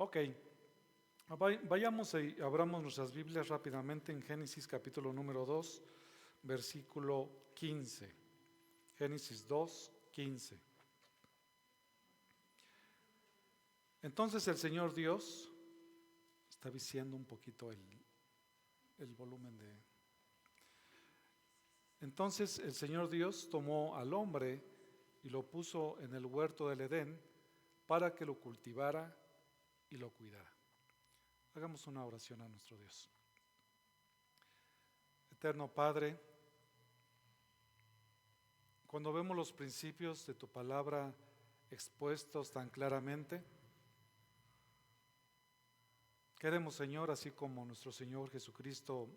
Ok, vayamos y abramos nuestras Biblias rápidamente en Génesis capítulo número 2, versículo 15. Génesis 2, 15. Entonces el Señor Dios, está viciando un poquito el volumen de... Entonces el Señor Dios tomó al hombre y lo puso en el huerto del Edén para que lo cultivara y lo cuidara. Hagamos una oración a nuestro Dios. Eterno Padre, cuando vemos los principios de tu palabra expuestos tan claramente, queremos, Señor, así como nuestro Señor Jesucristo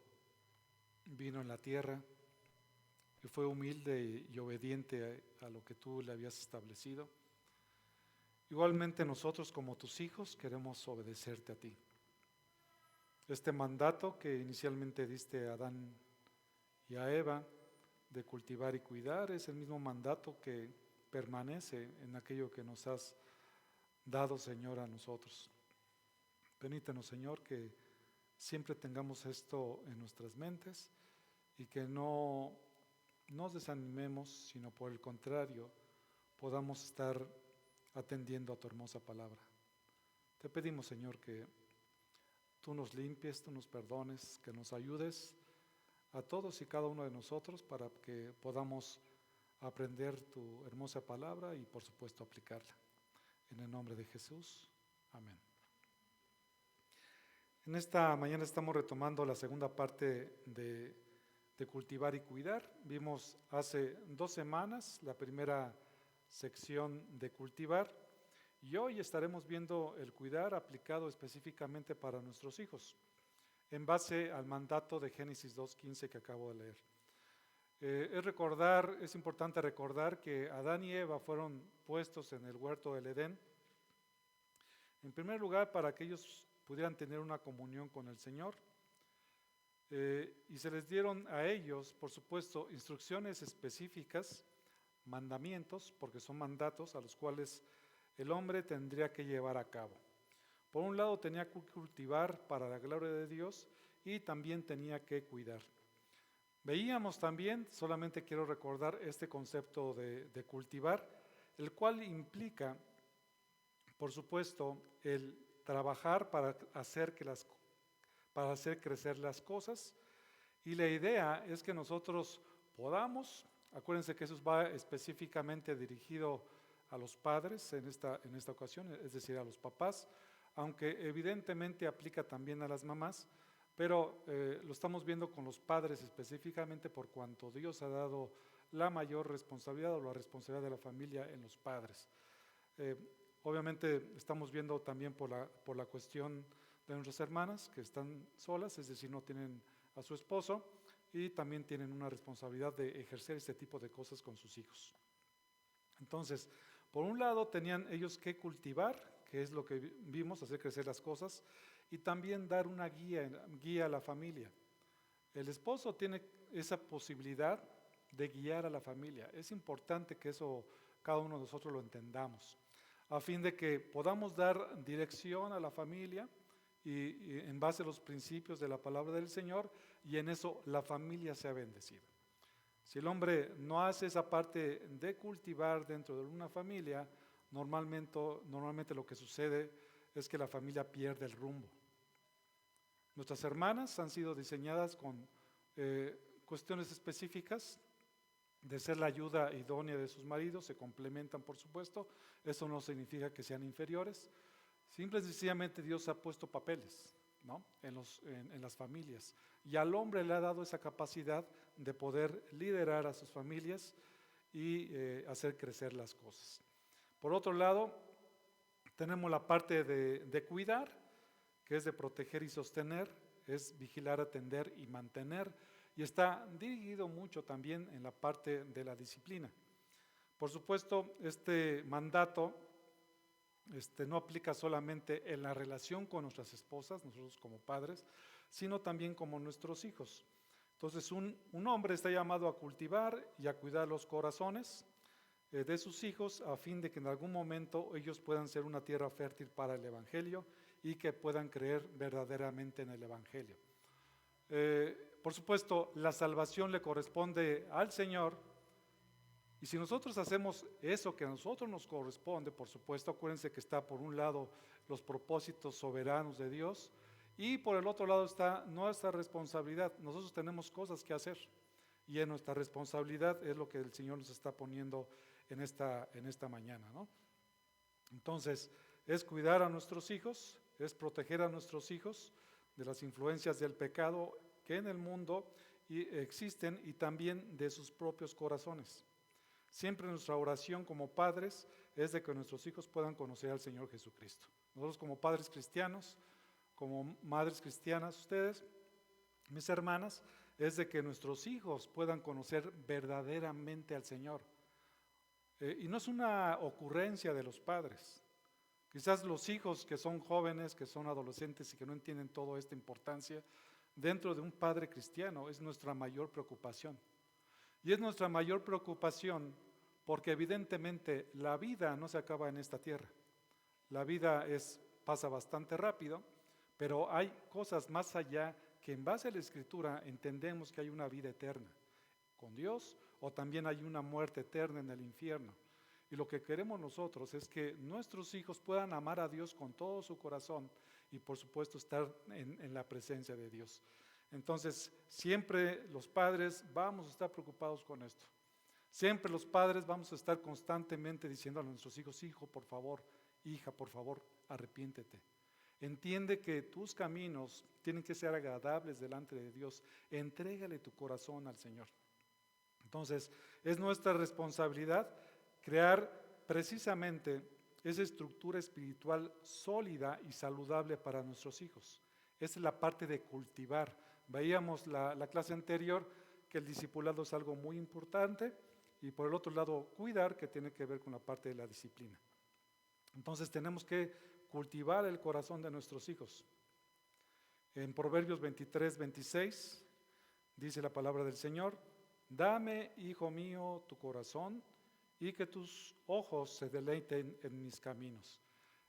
vino en la tierra y fue humilde y obediente a lo que tú le habías establecido, igualmente nosotros como tus hijos queremos obedecerte a ti. Este mandato que inicialmente diste a Adán y a Eva de cultivar y cuidar es el mismo mandato que permanece en aquello que nos has dado, Señor, a nosotros. Permítenos, Señor, que siempre tengamos esto en nuestras mentes y que no nos desanimemos, sino por el contrario, podamos estar atendiendo a tu hermosa palabra. Te pedimos, Señor, que tú nos limpies, tú nos perdones, que nos ayudes a todos y cada uno de nosotros para que podamos aprender tu hermosa palabra y por supuesto aplicarla. En el nombre de Jesús, amén. En esta mañana estamos retomando la segunda parte de cultivar y cuidar. Vimos hace 2 semanas la primera sección de cultivar y hoy estaremos viendo el cuidar aplicado específicamente para nuestros hijos, en base al mandato de Génesis 2:15 que acabo de leer. Es importante recordar que Adán y Eva fueron puestos en el huerto del Edén, en primer lugar para que ellos pudieran tener una comunión con el Señor, y se les dieron a ellos, por supuesto, instrucciones específicas, mandamientos, porque son mandatos a los cuales el hombre tendría que llevar a cabo. Por un lado tenía que cultivar para la gloria de Dios y también tenía que cuidar. Veíamos también, solamente quiero recordar este concepto de cultivar, el cual implica, por supuesto, el trabajar para hacer crecer las cosas, y la idea es que nosotros podamos, acuérdense que eso va específicamente dirigido a los padres en esta ocasión, es decir, a los papás, aunque evidentemente aplica también a las mamás, pero lo estamos viendo con los padres específicamente por cuanto Dios ha dado la mayor responsabilidad o la responsabilidad de la familia en los padres. Obviamente estamos viendo también por la cuestión de nuestras hermanas que están solas, es decir, no tienen a su esposo y también tienen una responsabilidad de ejercer este tipo de cosas con sus hijos. Entonces, por un lado tenían ellos que cultivar, que es lo que vimos, hacer crecer las cosas, y también dar una guía a la familia. El esposo tiene esa posibilidad de guiar a la familia. Es importante que eso cada uno de nosotros lo entendamos, a fin de que podamos dar dirección a la familia y en base a los principios de la palabra del Señor, y en eso la familia sea bendecida. Si el hombre no hace esa parte de cultivar dentro de una familia, normalmente lo que sucede es que la familia pierde el rumbo. Nuestras hermanas han sido diseñadas con cuestiones específicas de ser la ayuda idónea de sus maridos, se complementan por supuesto, eso no significa que sean inferiores, simple y sencillamente Dios ha puesto papeles, ¿no? en las familias, y al hombre le ha dado esa capacidad de poder liderar a sus familias y hacer crecer las cosas. Por otro lado, tenemos la parte de cuidar, que es de proteger y sostener, es vigilar, atender y mantener, y está dirigido mucho también en la parte de la disciplina. Por supuesto, este mandato no aplica solamente en la relación con nuestras esposas, nosotros como padres, sino también como nuestros hijos. Entonces, un hombre está llamado a cultivar y a cuidar los corazones de sus hijos a fin de que en algún momento ellos puedan ser una tierra fértil para el Evangelio y que puedan creer verdaderamente en el Evangelio. Por supuesto, la salvación le corresponde al Señor, y si nosotros hacemos eso que a nosotros nos corresponde, por supuesto, acuérdense que está por un lado los propósitos soberanos de Dios, y por el otro lado está nuestra responsabilidad. Nosotros tenemos cosas que hacer, y en nuestra responsabilidad es lo que el Señor nos está poniendo en esta mañana, ¿no? Entonces, es cuidar a nuestros hijos, es proteger a nuestros hijos de las influencias del pecado que en el mundo existen, y también de sus propios corazones. Siempre nuestra oración como padres es de que nuestros hijos puedan conocer al Señor Jesucristo. Nosotros como padres cristianos, como madres cristianas, ustedes, mis hermanas, es de que nuestros hijos puedan conocer verdaderamente al Señor. Y no es una ocurrencia de los padres. Quizás los hijos que son jóvenes, que son adolescentes y que no entienden toda esta importancia, dentro de un padre cristiano es nuestra mayor preocupación. Y es nuestra mayor preocupación porque evidentemente la vida no se acaba en esta tierra. La vida pasa bastante rápido, pero hay cosas más allá que en base a la Escritura entendemos que hay una vida eterna con Dios, o también hay una muerte eterna en el infierno. Y lo que queremos nosotros es que nuestros hijos puedan amar a Dios con todo su corazón y por supuesto estar en la presencia de Dios. Entonces, siempre los padres vamos a estar preocupados con esto. Siempre los padres vamos a estar constantemente diciendo a nuestros hijos: hijo, por favor, hija, por favor, arrepiéntete. Entiende que tus caminos tienen que ser agradables delante de Dios. Entrégale tu corazón al Señor. Entonces, es nuestra responsabilidad crear precisamente esa estructura espiritual sólida y saludable para nuestros hijos. Esa es la parte de cultivar. Veíamos la clase anterior que el discipulado es algo muy importante, y por el otro lado cuidar, que tiene que ver con la parte de la disciplina. Entonces tenemos que cultivar el corazón de nuestros hijos. En Proverbios 23-26 dice la palabra del Señor: dame, hijo mío, tu corazón, y que tus ojos se deleiten en mis caminos.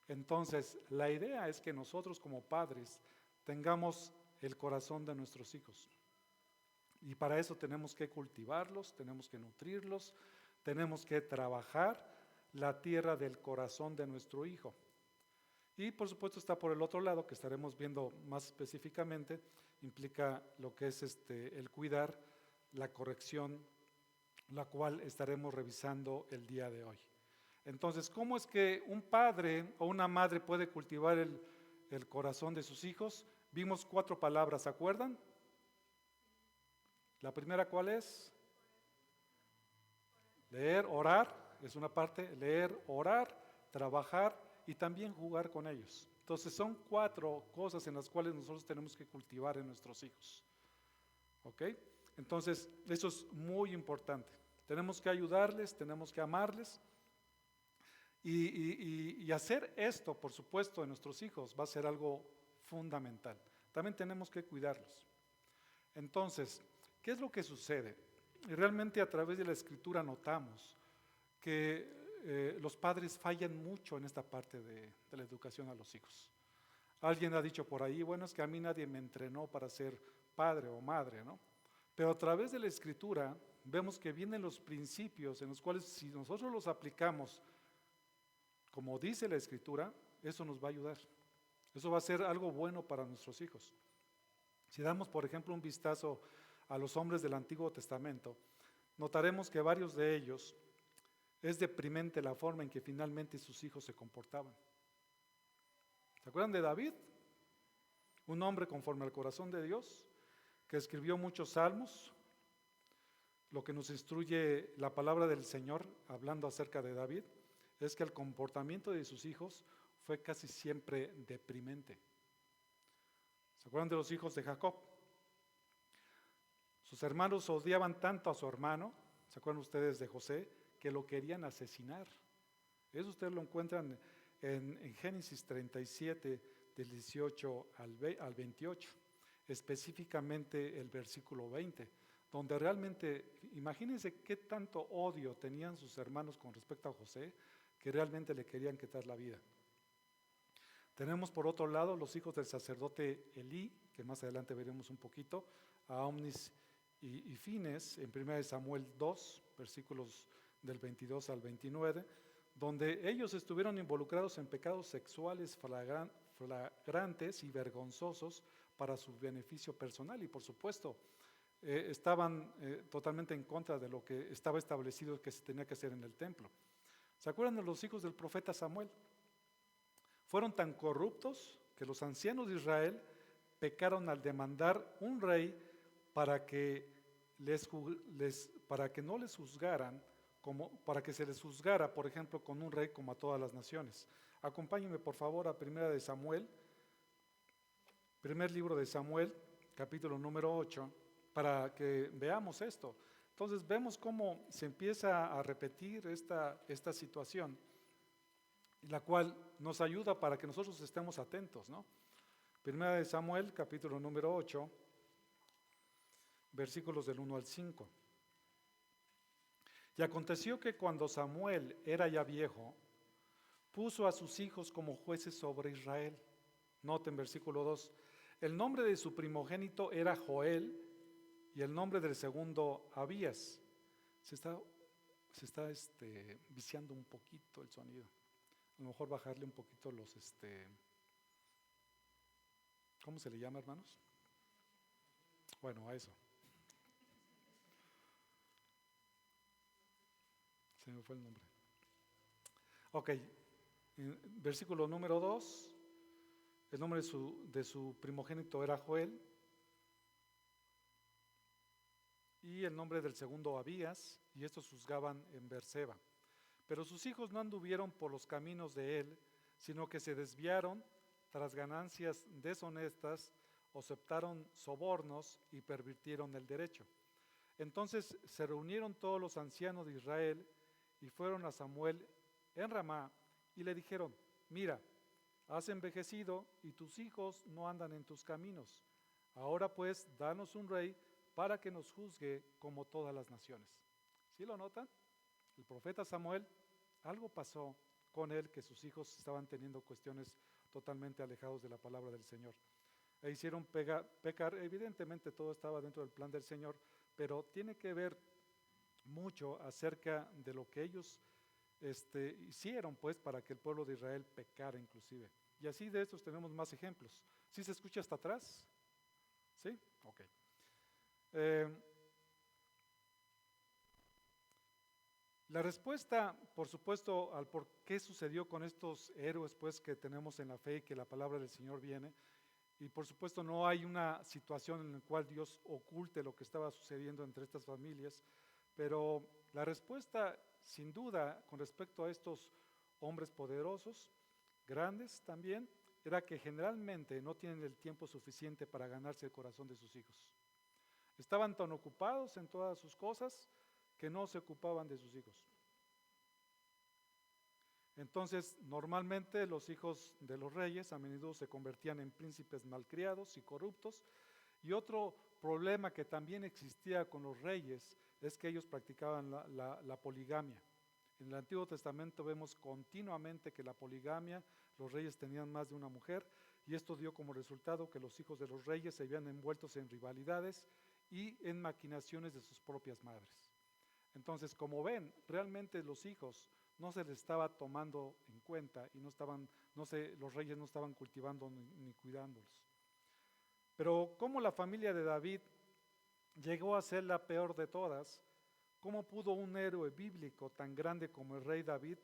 Entonces, la idea es que nosotros como padres tengamos el corazón de nuestros hijos. Y para eso tenemos que cultivarlos, tenemos que nutrirlos, tenemos que trabajar la tierra del corazón de nuestro hijo. Y por supuesto está por el otro lado, que estaremos viendo más específicamente, implica lo que es el cuidar, la corrección, la cual estaremos revisando el día de hoy. Entonces, ¿cómo es que un padre o una madre puede cultivar el corazón de sus hijos? Vimos 4 palabras, ¿se acuerdan? La primera, ¿cuál es? Leer, orar, es una parte. Leer, orar, trabajar y también jugar con ellos. Entonces son 4 cosas en las cuales nosotros tenemos que cultivar en nuestros hijos. ¿Ok? Entonces, eso es muy importante. Tenemos que ayudarles, tenemos que amarles. Y hacer esto, por supuesto, en nuestros hijos va a ser algo fundamental. También tenemos que cuidarlos. Entonces, ¿qué es lo que sucede? Y realmente a través de la Escritura notamos que los padres fallan mucho en esta parte de la educación a los hijos. Alguien ha dicho por ahí: bueno, es que a mí nadie me entrenó para ser padre o madre, ¿no? Pero a través de la Escritura vemos que vienen los principios en los cuales, si nosotros los aplicamos como dice la Escritura, eso nos va a ayudar. Eso va a ser algo bueno para nuestros hijos. Si damos, por ejemplo, un vistazo a los hombres del Antiguo Testamento, notaremos que varios de ellos es deprimente la forma en que finalmente sus hijos se comportaban. ¿Se acuerdan de David? Un hombre conforme al corazón de Dios, que escribió muchos salmos. Lo que nos instruye la palabra del Señor hablando acerca de David es que el comportamiento de sus hijos fue casi siempre deprimente. ¿Se acuerdan de los hijos de Jacob? Sus hermanos odiaban tanto a su hermano, ¿se acuerdan ustedes de José? Que lo querían asesinar. Eso ustedes lo encuentran en Génesis 37, del 18 al 28, específicamente el versículo 20, donde realmente, imagínense qué tanto odio tenían sus hermanos con respecto a José, que realmente le querían quitar la vida. Tenemos por otro lado los hijos del sacerdote Elí, que más adelante veremos un poquito, a Omnis y Fines, en 1 Samuel 2, versículos del 22 al 29, donde ellos estuvieron involucrados en pecados sexuales flagrantes y vergonzosos para su beneficio personal y por supuesto estaban totalmente en contra de lo que estaba establecido que se tenía que hacer en el templo. ¿Se acuerdan de los hijos del profeta Samuel? Fueron tan corruptos que los ancianos de Israel pecaron al demandar un rey para que no les juzgaran, para que se les juzgara, por ejemplo, con un rey como a todas las naciones. Acompáñenme por favor a Primera de Samuel, primer libro de Samuel, capítulo número 8, para que veamos esto. Entonces vemos cómo se empieza a repetir esta situación, la cual nos ayuda para que nosotros estemos atentos, ¿no? Primera de Samuel, capítulo número 8, versículos del 1 al 5. Y aconteció que cuando Samuel era ya viejo, puso a sus hijos como jueces sobre Israel. Noten versículo 2, el nombre de su primogénito era Joel y el nombre del segundo Abías. Se está viciando un poquito el sonido. A lo mejor bajarle un poquito los, ¿cómo se le llama, hermanos? Bueno, a eso. Se me fue el nombre. Ok, versículo número 2, el nombre de su primogénito era Joel y el nombre del segundo Abías, y estos juzgaban en Beerseba. Pero sus hijos no anduvieron por los caminos de él, sino que se desviaron tras ganancias deshonestas, aceptaron sobornos y pervirtieron el derecho. Entonces se reunieron todos los ancianos de Israel y fueron a Samuel en Ramá y le dijeron: mira, has envejecido y tus hijos no andan en tus caminos. Ahora pues, danos un rey para que nos juzgue como todas las naciones. ¿Sí lo notan? El profeta Samuel, algo pasó con él, que sus hijos estaban teniendo cuestiones totalmente alejados de la palabra del Señor. E hicieron pecar, evidentemente todo estaba dentro del plan del Señor, pero tiene que ver mucho acerca de lo que ellos hicieron pues para que el pueblo de Israel pecara inclusive. Y así de estos tenemos más ejemplos. ¿Sí se escucha hasta atrás? ¿Sí? Ok. La respuesta, por supuesto, al por qué sucedió con estos héroes pues que tenemos en la fe y que la palabra del Señor viene, y por supuesto no hay una situación en la cual Dios oculte lo que estaba sucediendo entre estas familias, pero la respuesta sin duda con respecto a estos hombres poderosos, grandes también, era que generalmente no tienen el tiempo suficiente para ganarse el corazón de sus hijos. Estaban tan ocupados en todas sus cosas que no se ocupaban de sus hijos. Entonces, normalmente los hijos de los reyes a menudo se convertían en príncipes malcriados y corruptos. Y otro problema que también existía con los reyes es que ellos practicaban la poligamia. En el Antiguo Testamento vemos continuamente que la poligamia, los reyes tenían más de una mujer, y esto dio como resultado que los hijos de los reyes se veían envueltos en rivalidades y en maquinaciones de sus propias madres. Entonces, como ven, realmente los hijos no se les estaba tomando en cuenta y los reyes no estaban cultivando ni cuidándolos. Pero como la familia de David llegó a ser la peor de todas, ¿cómo pudo un héroe bíblico tan grande como el rey David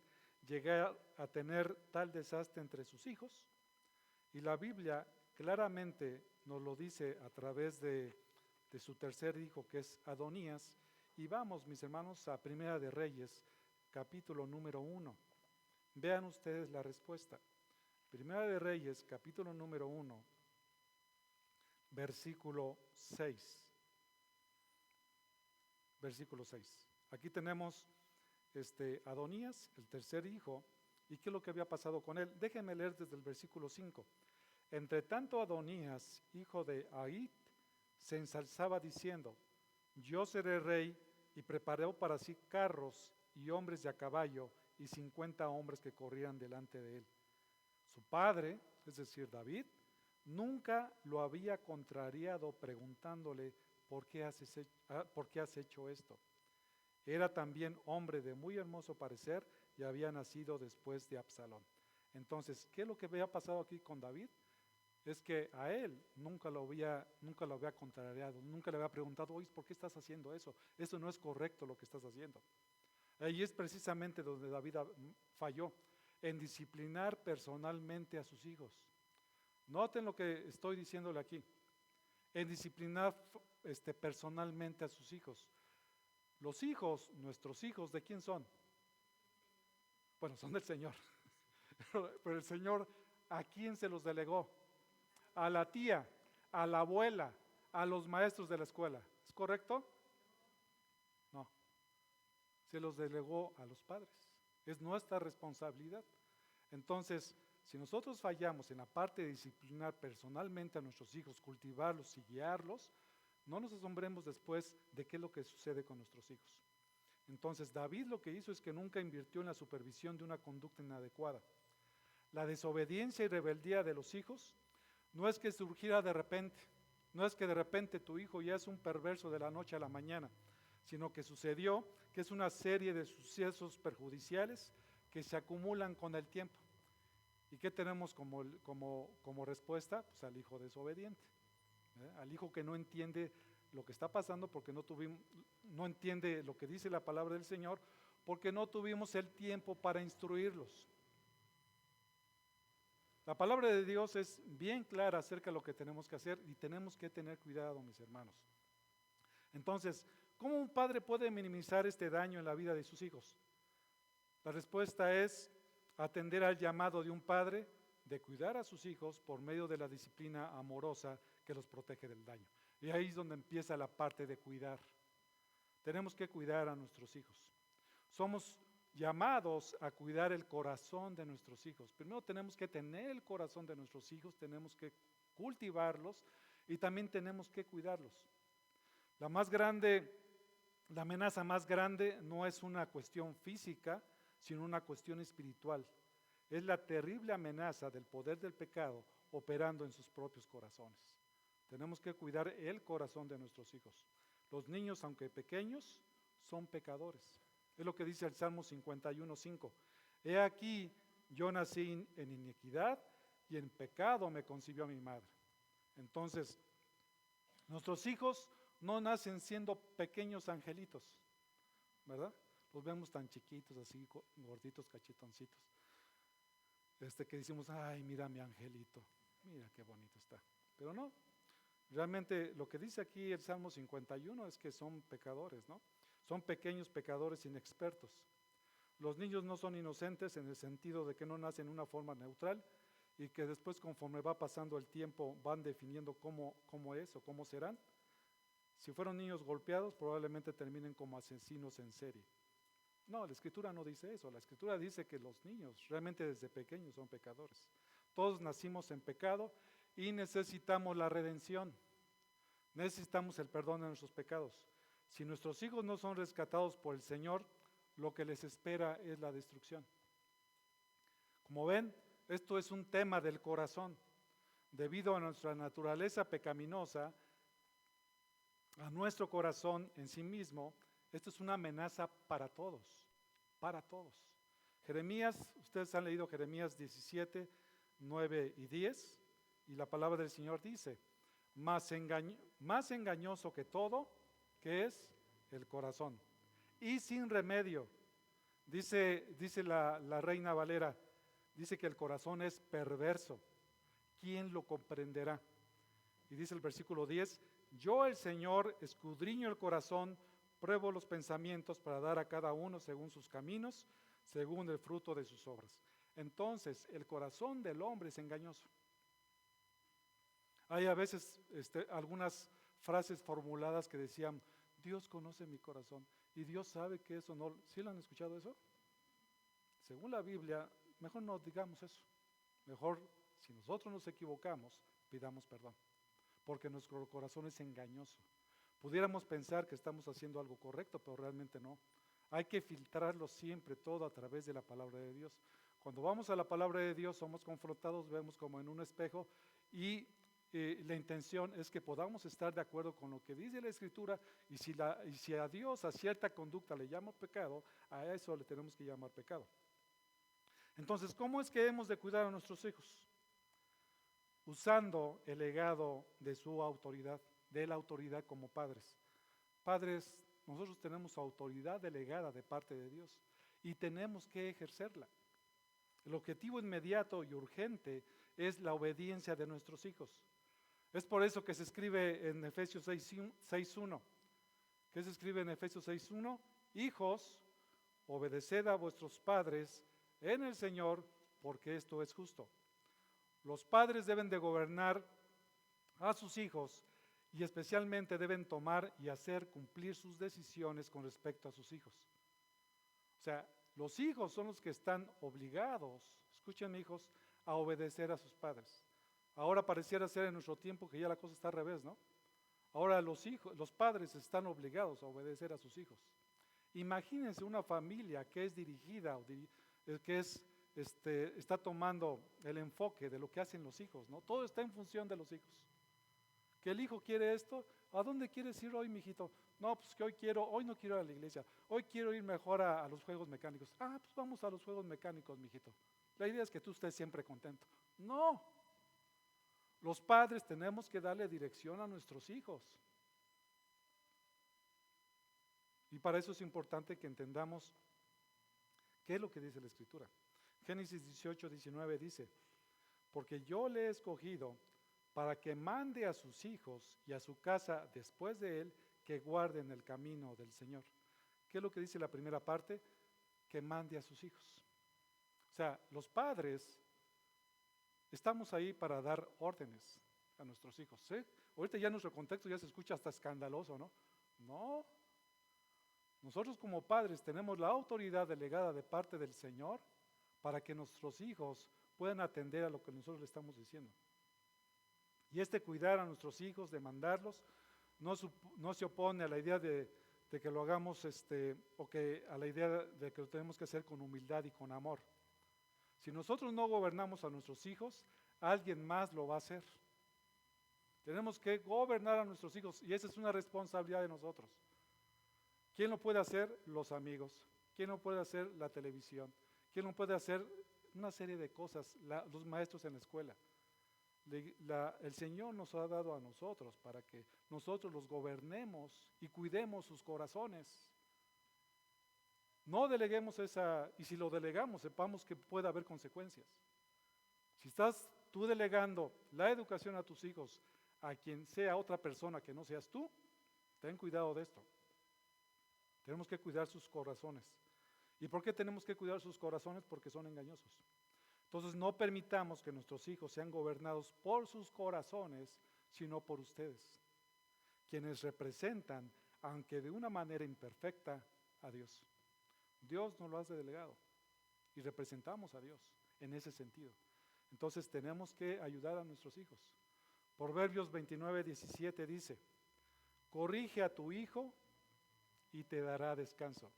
llegar a tener tal desastre entre sus hijos? Y la Biblia claramente nos lo dice a través de su tercer hijo, que es Adonías. Y vamos, mis hermanos, a Primera de Reyes, capítulo número 1. Vean ustedes la respuesta. Primera de Reyes, capítulo número 1, versículo 6. Versículo 6. Aquí tenemos Adonías, el tercer hijo, y qué es lo que había pasado con él. Déjenme leer desde el versículo 5. Entre tanto Adonías, hijo de Ahit, se ensalzaba diciendo: yo seré rey, y preparó para sí carros y hombres de a caballo y 50 hombres que corrían delante de él. Su padre es decir, David, nunca lo había contrariado preguntándole, ¿por qué has hecho esto? Era también hombre de muy hermoso parecer y había nacido después de Absalón. Entonces, ¿qué es lo que había pasado aquí con David? Es que a él nunca lo había contrariado, nunca le había preguntado, oye, ¿por qué estás haciendo eso? Eso no es correcto lo que estás haciendo. Ahí es precisamente donde David falló, en disciplinar personalmente a sus hijos. Noten lo que estoy diciéndole aquí, en disciplinar personalmente a sus hijos. Los hijos, nuestros hijos, ¿de quién son? Bueno, son del Señor, pero el Señor, ¿a quién se los delegó? A la tía, a la abuela, a los maestros de la escuela. ¿Es correcto? No, se los delegó a los padres. Es nuestra responsabilidad. Entonces, si nosotros fallamos en la parte de disciplinar personalmente a nuestros hijos, cultivarlos y guiarlos, no nos asombremos después de qué es lo que sucede con nuestros hijos. Entonces, David lo que hizo es que nunca invirtió en la supervisión de una conducta inadecuada. La desobediencia y rebeldía de los hijos no es que surgiera de repente, no es que de repente tu hijo ya es un perverso de la noche a la mañana, sino que sucedió que es una serie de sucesos perjudiciales que se acumulan con el tiempo. ¿Y qué tenemos como respuesta? Pues al hijo desobediente, al hijo que no entiende lo que está pasando porque no entiende lo que dice la palabra del Señor, porque no tuvimos el tiempo para instruirlos. La palabra de Dios es bien clara acerca de lo que tenemos que hacer y tenemos que tener cuidado, mis hermanos. Entonces, ¿cómo un padre puede minimizar este daño en la vida de sus hijos? La respuesta es atender al llamado de un padre de cuidar a sus hijos por medio de la disciplina amorosa que los protege del daño. Y ahí es donde empieza la parte de cuidar. Tenemos que cuidar a nuestros hijos. Somos llamados a cuidar el corazón de nuestros hijos. Primero tenemos que tener el corazón de nuestros hijos, tenemos que cultivarlos y también tenemos que cuidarlos. La amenaza más grande no es una cuestión física, sino una cuestión espiritual. Es la terrible amenaza del poder del pecado operando en sus propios corazones. Tenemos que cuidar el corazón de nuestros hijos. Los niños, aunque pequeños, son pecadores. Es lo que dice el Salmo 51:5. He aquí, yo nací en iniquidad y en pecado me concibió mi madre. Entonces, nuestros hijos no nacen siendo pequeños angelitos, ¿verdad? Los vemos tan chiquitos, así gorditos, cachetoncitos. Que decimos, ay, mira mi angelito, mira qué bonito está. Pero no, realmente lo que dice aquí el Salmo 51 es que son pecadores, ¿no? Son pequeños pecadores inexpertos. Los niños no son inocentes en el sentido de que no nacen en una forma neutral y que después, conforme va pasando el tiempo, van definiendo cómo es o cómo serán. Si fueron niños golpeados, probablemente terminen como asesinos en serie. No, la Escritura no dice eso. La Escritura dice que los niños realmente desde pequeños son pecadores. Todos nacimos en pecado y necesitamos la redención. Necesitamos el perdón de nuestros pecados. Si nuestros hijos no son rescatados por el Señor, lo que les espera es la destrucción. Como ven, esto es un tema del corazón. Debido a nuestra naturaleza pecaminosa, a nuestro corazón en sí mismo, esto es una amenaza para todos, para todos. Jeremías, ustedes han leído Jeremías 17, 9 y 10, y la palabra del Señor dice, más engañoso que todo, que es el corazón, y sin remedio. Dice la Reina Valera, dice que el corazón es perverso. ¿Quién lo comprenderá? Y dice el versículo 10, yo el Señor escudriño el corazón, pruebo los pensamientos para dar a cada uno según sus caminos, según el fruto de sus obras. Entonces, el corazón del hombre es engañoso. Hay a veces algunas frases formuladas que decían, Dios conoce mi corazón y Dios sabe que eso no. ¿Sí lo han escuchado eso? Según la Biblia, mejor no digamos eso. Mejor, si nosotros nos equivocamos, pidamos perdón, porque nuestro corazón es engañoso. Pudiéramos pensar que estamos haciendo algo correcto, pero realmente no. Hay que filtrarlo siempre todo a través de la palabra de Dios. Cuando vamos a la palabra de Dios somos confrontados, vemos como en un espejo y la intención es que podamos estar de acuerdo con lo que dice la Escritura y si a Dios a cierta conducta le llama pecado, a eso le tenemos que llamar pecado. Entonces, ¿cómo es que hemos de cuidar a nuestros hijos? Usando el legado de su autoridad, de la autoridad como padres. Padres, nosotros tenemos autoridad delegada de parte de Dios y tenemos que ejercerla. El objetivo inmediato y urgente es la obediencia de nuestros hijos. Es por eso que se escribe en Efesios 6:1. ¿Qué se escribe en Efesios 6:1? Hijos, obedeced a vuestros padres en el Señor, porque esto es justo. Los padres deben de gobernar a sus hijos y especialmente deben tomar y hacer cumplir sus decisiones con respecto a sus hijos. O sea, los hijos son los que están obligados, escuchen hijos, a obedecer a sus padres. Ahora pareciera ser en nuestro tiempo que ya la cosa está al revés, ¿no? Ahora los padres están obligados a obedecer a sus hijos. Imagínense una familia que es dirigida, que está tomando el enfoque de lo que hacen los hijos, ¿no? Todo está en función de los hijos. Que el hijo quiere esto, ¿a dónde quieres ir hoy, mijito? No, pues que hoy no quiero ir a la iglesia, hoy quiero ir mejor a los juegos mecánicos. Ah, pues vamos a los juegos mecánicos, mijito. La idea es que tú estés siempre contento. No, los padres tenemos que darle dirección a nuestros hijos. Y para eso es importante que entendamos qué es lo que dice la Escritura. Génesis 18:19 dice, porque yo le he escogido para que mande a sus hijos y a su casa después de él, que guarden el camino del Señor. ¿Qué es lo que dice la primera parte? Que mande a sus hijos. O sea, los padres estamos ahí para dar órdenes a nuestros hijos. ¿Sí? Ahorita ya en nuestro contexto ya se escucha hasta escandaloso, ¿no? No. Nosotros como padres tenemos la autoridad delegada de parte del Señor para que nuestros hijos puedan atender a lo que nosotros le estamos diciendo. Y cuidar a nuestros hijos, de mandarlos, no se opone a la idea de que lo hagamos, o que a la idea de que lo tenemos que hacer con humildad y con amor. Si nosotros no gobernamos a nuestros hijos, alguien más lo va a hacer. Tenemos que gobernar a nuestros hijos y esa es una responsabilidad de nosotros. ¿Quién lo puede hacer? Los amigos. ¿Quién lo puede hacer? La televisión. ¿Quién lo puede hacer? Una serie de cosas, los maestros en la escuela. El Señor nos ha dado a nosotros para que nosotros los gobernemos y cuidemos sus corazones. No deleguemos y si lo delegamos, sepamos que puede haber consecuencias. Si estás tú delegando la educación a tus hijos a quien sea otra persona que no seas tú, ten cuidado de esto. Tenemos que cuidar sus corazones. ¿Y por qué tenemos que cuidar sus corazones? Porque son engañosos. Entonces no permitamos que nuestros hijos sean gobernados por sus corazones, sino por ustedes, quienes representan, aunque de una manera imperfecta, a Dios. Dios nos lo hace delegado y representamos a Dios en ese sentido. Entonces tenemos que ayudar a nuestros hijos. Proverbios 29:17 dice, corrige a tu hijo y te dará descanso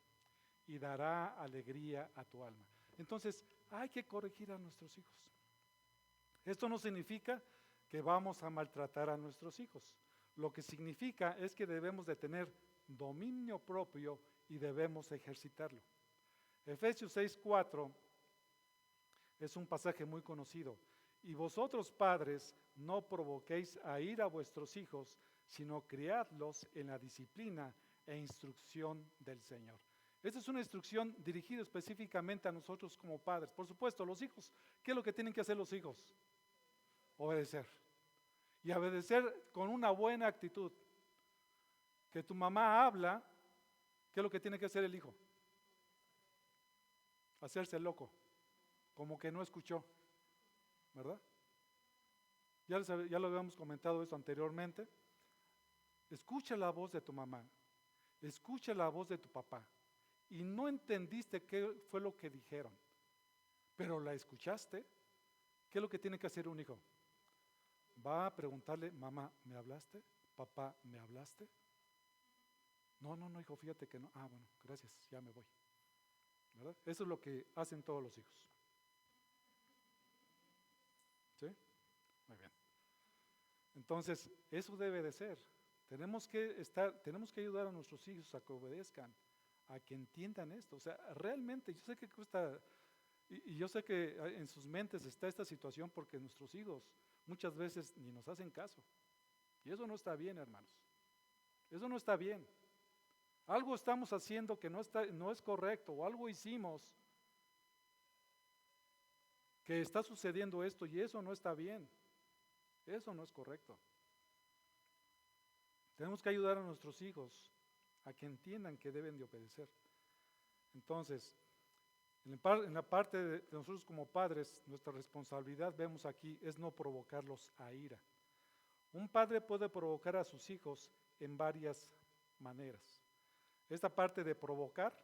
y dará alegría a tu alma. Entonces, hay que corregir a nuestros hijos. Esto no significa que vamos a maltratar a nuestros hijos. Lo que significa es que debemos de tener dominio propio y debemos ejercitarlo. Efesios 6:4 es un pasaje muy conocido. Y vosotros padres no provoquéis a ira a vuestros hijos, sino criadlos en la disciplina e instrucción del Señor. Esta es una instrucción dirigida específicamente a nosotros como padres. Por supuesto, los hijos, ¿qué es lo que tienen que hacer los hijos? Obedecer. Y obedecer con una buena actitud. Que tu mamá habla, ¿qué es lo que tiene que hacer el hijo? Hacerse loco, como que no escuchó, ¿verdad? Ya lo habíamos comentado esto anteriormente. Escucha la voz de tu mamá, escucha la voz de tu papá. Y no entendiste qué fue lo que dijeron, pero la escuchaste. ¿Qué es lo que tiene que hacer un hijo? Va a preguntarle, mamá, ¿me hablaste? Papá, ¿me hablaste? No, hijo, fíjate que no. Ah, bueno, gracias, ya me voy. ¿Verdad? Eso es lo que hacen todos los hijos. ¿Sí? Muy bien. Entonces, eso debe de ser. Tenemos que ayudar a nuestros hijos a que obedezcan, a que entiendan esto. O sea, realmente, yo sé que cuesta, y yo sé que en sus mentes está esta situación porque nuestros hijos muchas veces ni nos hacen caso. Y eso no está bien, hermanos. Eso no está bien. Algo estamos haciendo que no es correcto, o algo hicimos que está sucediendo esto y eso no está bien. Eso no es correcto. Tenemos que ayudar a nuestros hijos a que entiendan que deben de obedecer. Entonces, en la parte de nosotros como padres, nuestra responsabilidad, vemos aquí, es no provocarlos a ira. Un padre puede provocar a sus hijos en varias maneras. Esta parte de provocar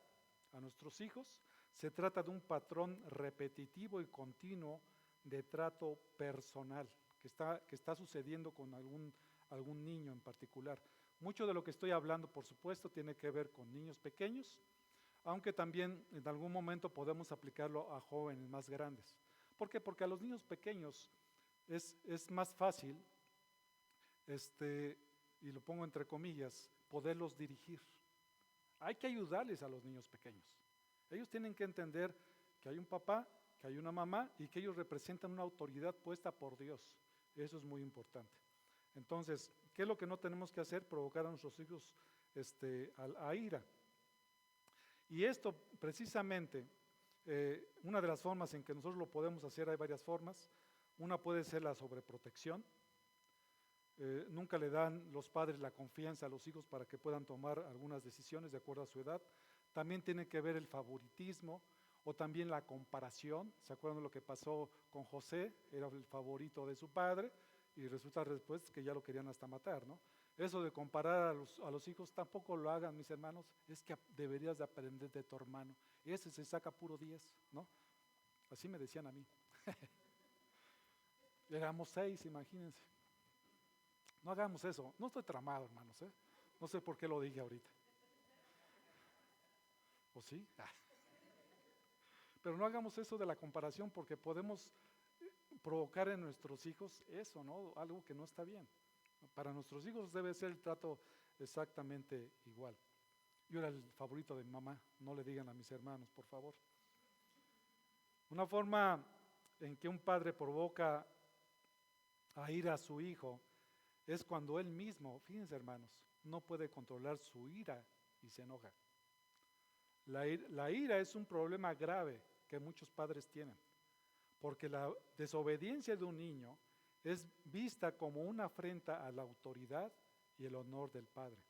a nuestros hijos se trata de un patrón repetitivo y continuo de trato personal que está sucediendo con algún niño en particular. Mucho de lo que estoy hablando, por supuesto, tiene que ver con niños pequeños, aunque también en algún momento podemos aplicarlo a jóvenes más grandes. ¿Por qué? Porque a los niños pequeños es más fácil, y lo pongo entre comillas, poderlos dirigir. Hay que ayudarles a los niños pequeños. Ellos tienen que entender que hay un papá, que hay una mamá y que ellos representan una autoridad puesta por Dios. Eso es muy importante. Entonces, ¿qué es lo que no tenemos que hacer? Provocar a nuestros hijos a ira. Y esto precisamente, una de las formas en que nosotros lo podemos hacer, hay varias formas. Una puede ser la sobreprotección. Nunca le dan los padres la confianza a los hijos para que puedan tomar algunas decisiones de acuerdo a su edad. También tiene que ver el favoritismo o también la comparación. ¿Se acuerdan de lo que pasó con José? Era el favorito de su padre y resulta después que ya lo querían hasta matar, ¿no? Eso de comparar a los hijos tampoco lo hagan, mis hermanos. Es que deberías de aprender de tu hermano. Ese se saca puro 10, ¿no? Así me decían a mí. Éramos 6, imagínense. No hagamos eso. No estoy tramado, hermanos, ¿eh? No sé por qué lo dije ahorita. ¿O sí? Pero no hagamos eso de la comparación porque podemos provocar en nuestros hijos eso, ¿no? Algo que no está bien. Para nuestros hijos debe ser el trato exactamente igual. Yo era el favorito de mi mamá, no le digan a mis hermanos, por favor. Una forma en que un padre provoca a ira a su hijo es cuando él mismo, fíjense hermanos, no puede controlar su ira y se enoja. La ira es un problema grave que muchos padres tienen, porque la desobediencia de un niño es vista como una afrenta a la autoridad y el honor del padre.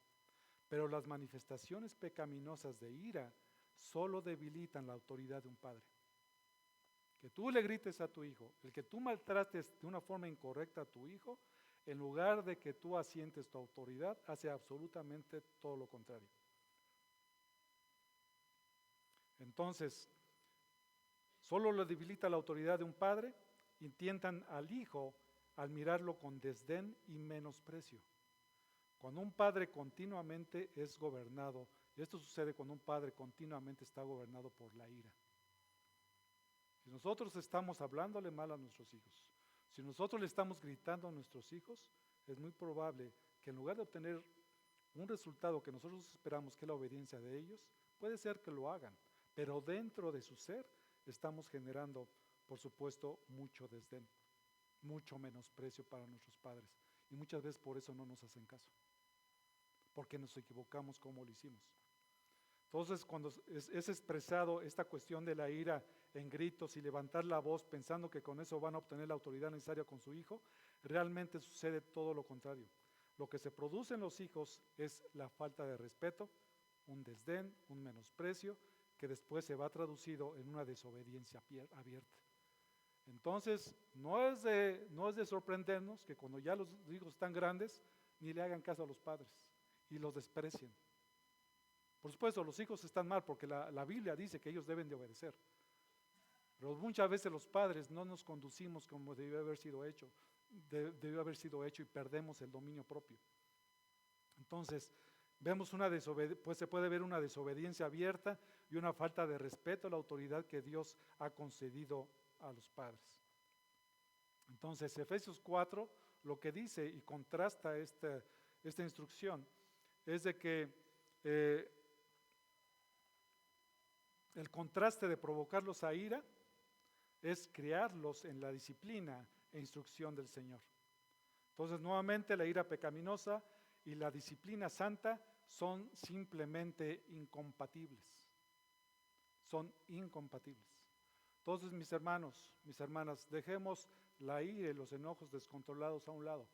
Pero las manifestaciones pecaminosas de ira solo debilitan la autoridad de un padre. Que tú le grites a tu hijo, el que tú maltrates de una forma incorrecta a tu hijo, en lugar de que tú asientes tu autoridad, hace absolutamente todo lo contrario. Entonces, solo lo debilita la autoridad de un padre, intentan al hijo al mirarlo con desdén y menosprecio. Cuando un padre continuamente es gobernado, y esto sucede cuando un padre continuamente está gobernado por la ira. Si nosotros estamos hablándole mal a nuestros hijos, si nosotros le estamos gritando a nuestros hijos, es muy probable que en lugar de obtener un resultado que nosotros esperamos, que es la obediencia de ellos, puede ser que lo hagan, pero dentro de su ser estamos generando, por supuesto, mucho desdén, mucho menosprecio para nuestros padres. Y muchas veces por eso no nos hacen caso, porque nos equivocamos como lo hicimos. Entonces, cuando es expresado esta cuestión de la ira en gritos y levantar la voz pensando que con eso van a obtener la autoridad necesaria con su hijo, realmente sucede todo lo contrario. Lo que se produce en los hijos es la falta de respeto, un desdén, un menosprecio, que después se va traducido en una desobediencia abierta. Entonces, no es de sorprendernos que cuando ya los hijos están grandes, ni le hagan caso a los padres y los desprecien. Por supuesto, los hijos están mal porque la Biblia dice que ellos deben de obedecer. Pero muchas veces los padres no nos conducimos como debió haber sido hecho, y perdemos el dominio propio. Entonces, pues se puede ver una desobediencia abierta y una falta de respeto a la autoridad que Dios ha concedido a los padres. Entonces, Efesios 4 lo que dice y contrasta esta instrucción es de que el contraste de provocarlos a ira es criarlos en la disciplina e instrucción del Señor. Entonces, nuevamente, la ira pecaminosa y la disciplina santa son simplemente incompatibles. Son incompatibles. Entonces, mis hermanos, mis hermanas, dejemos la ira y los enojos descontrolados a un lado.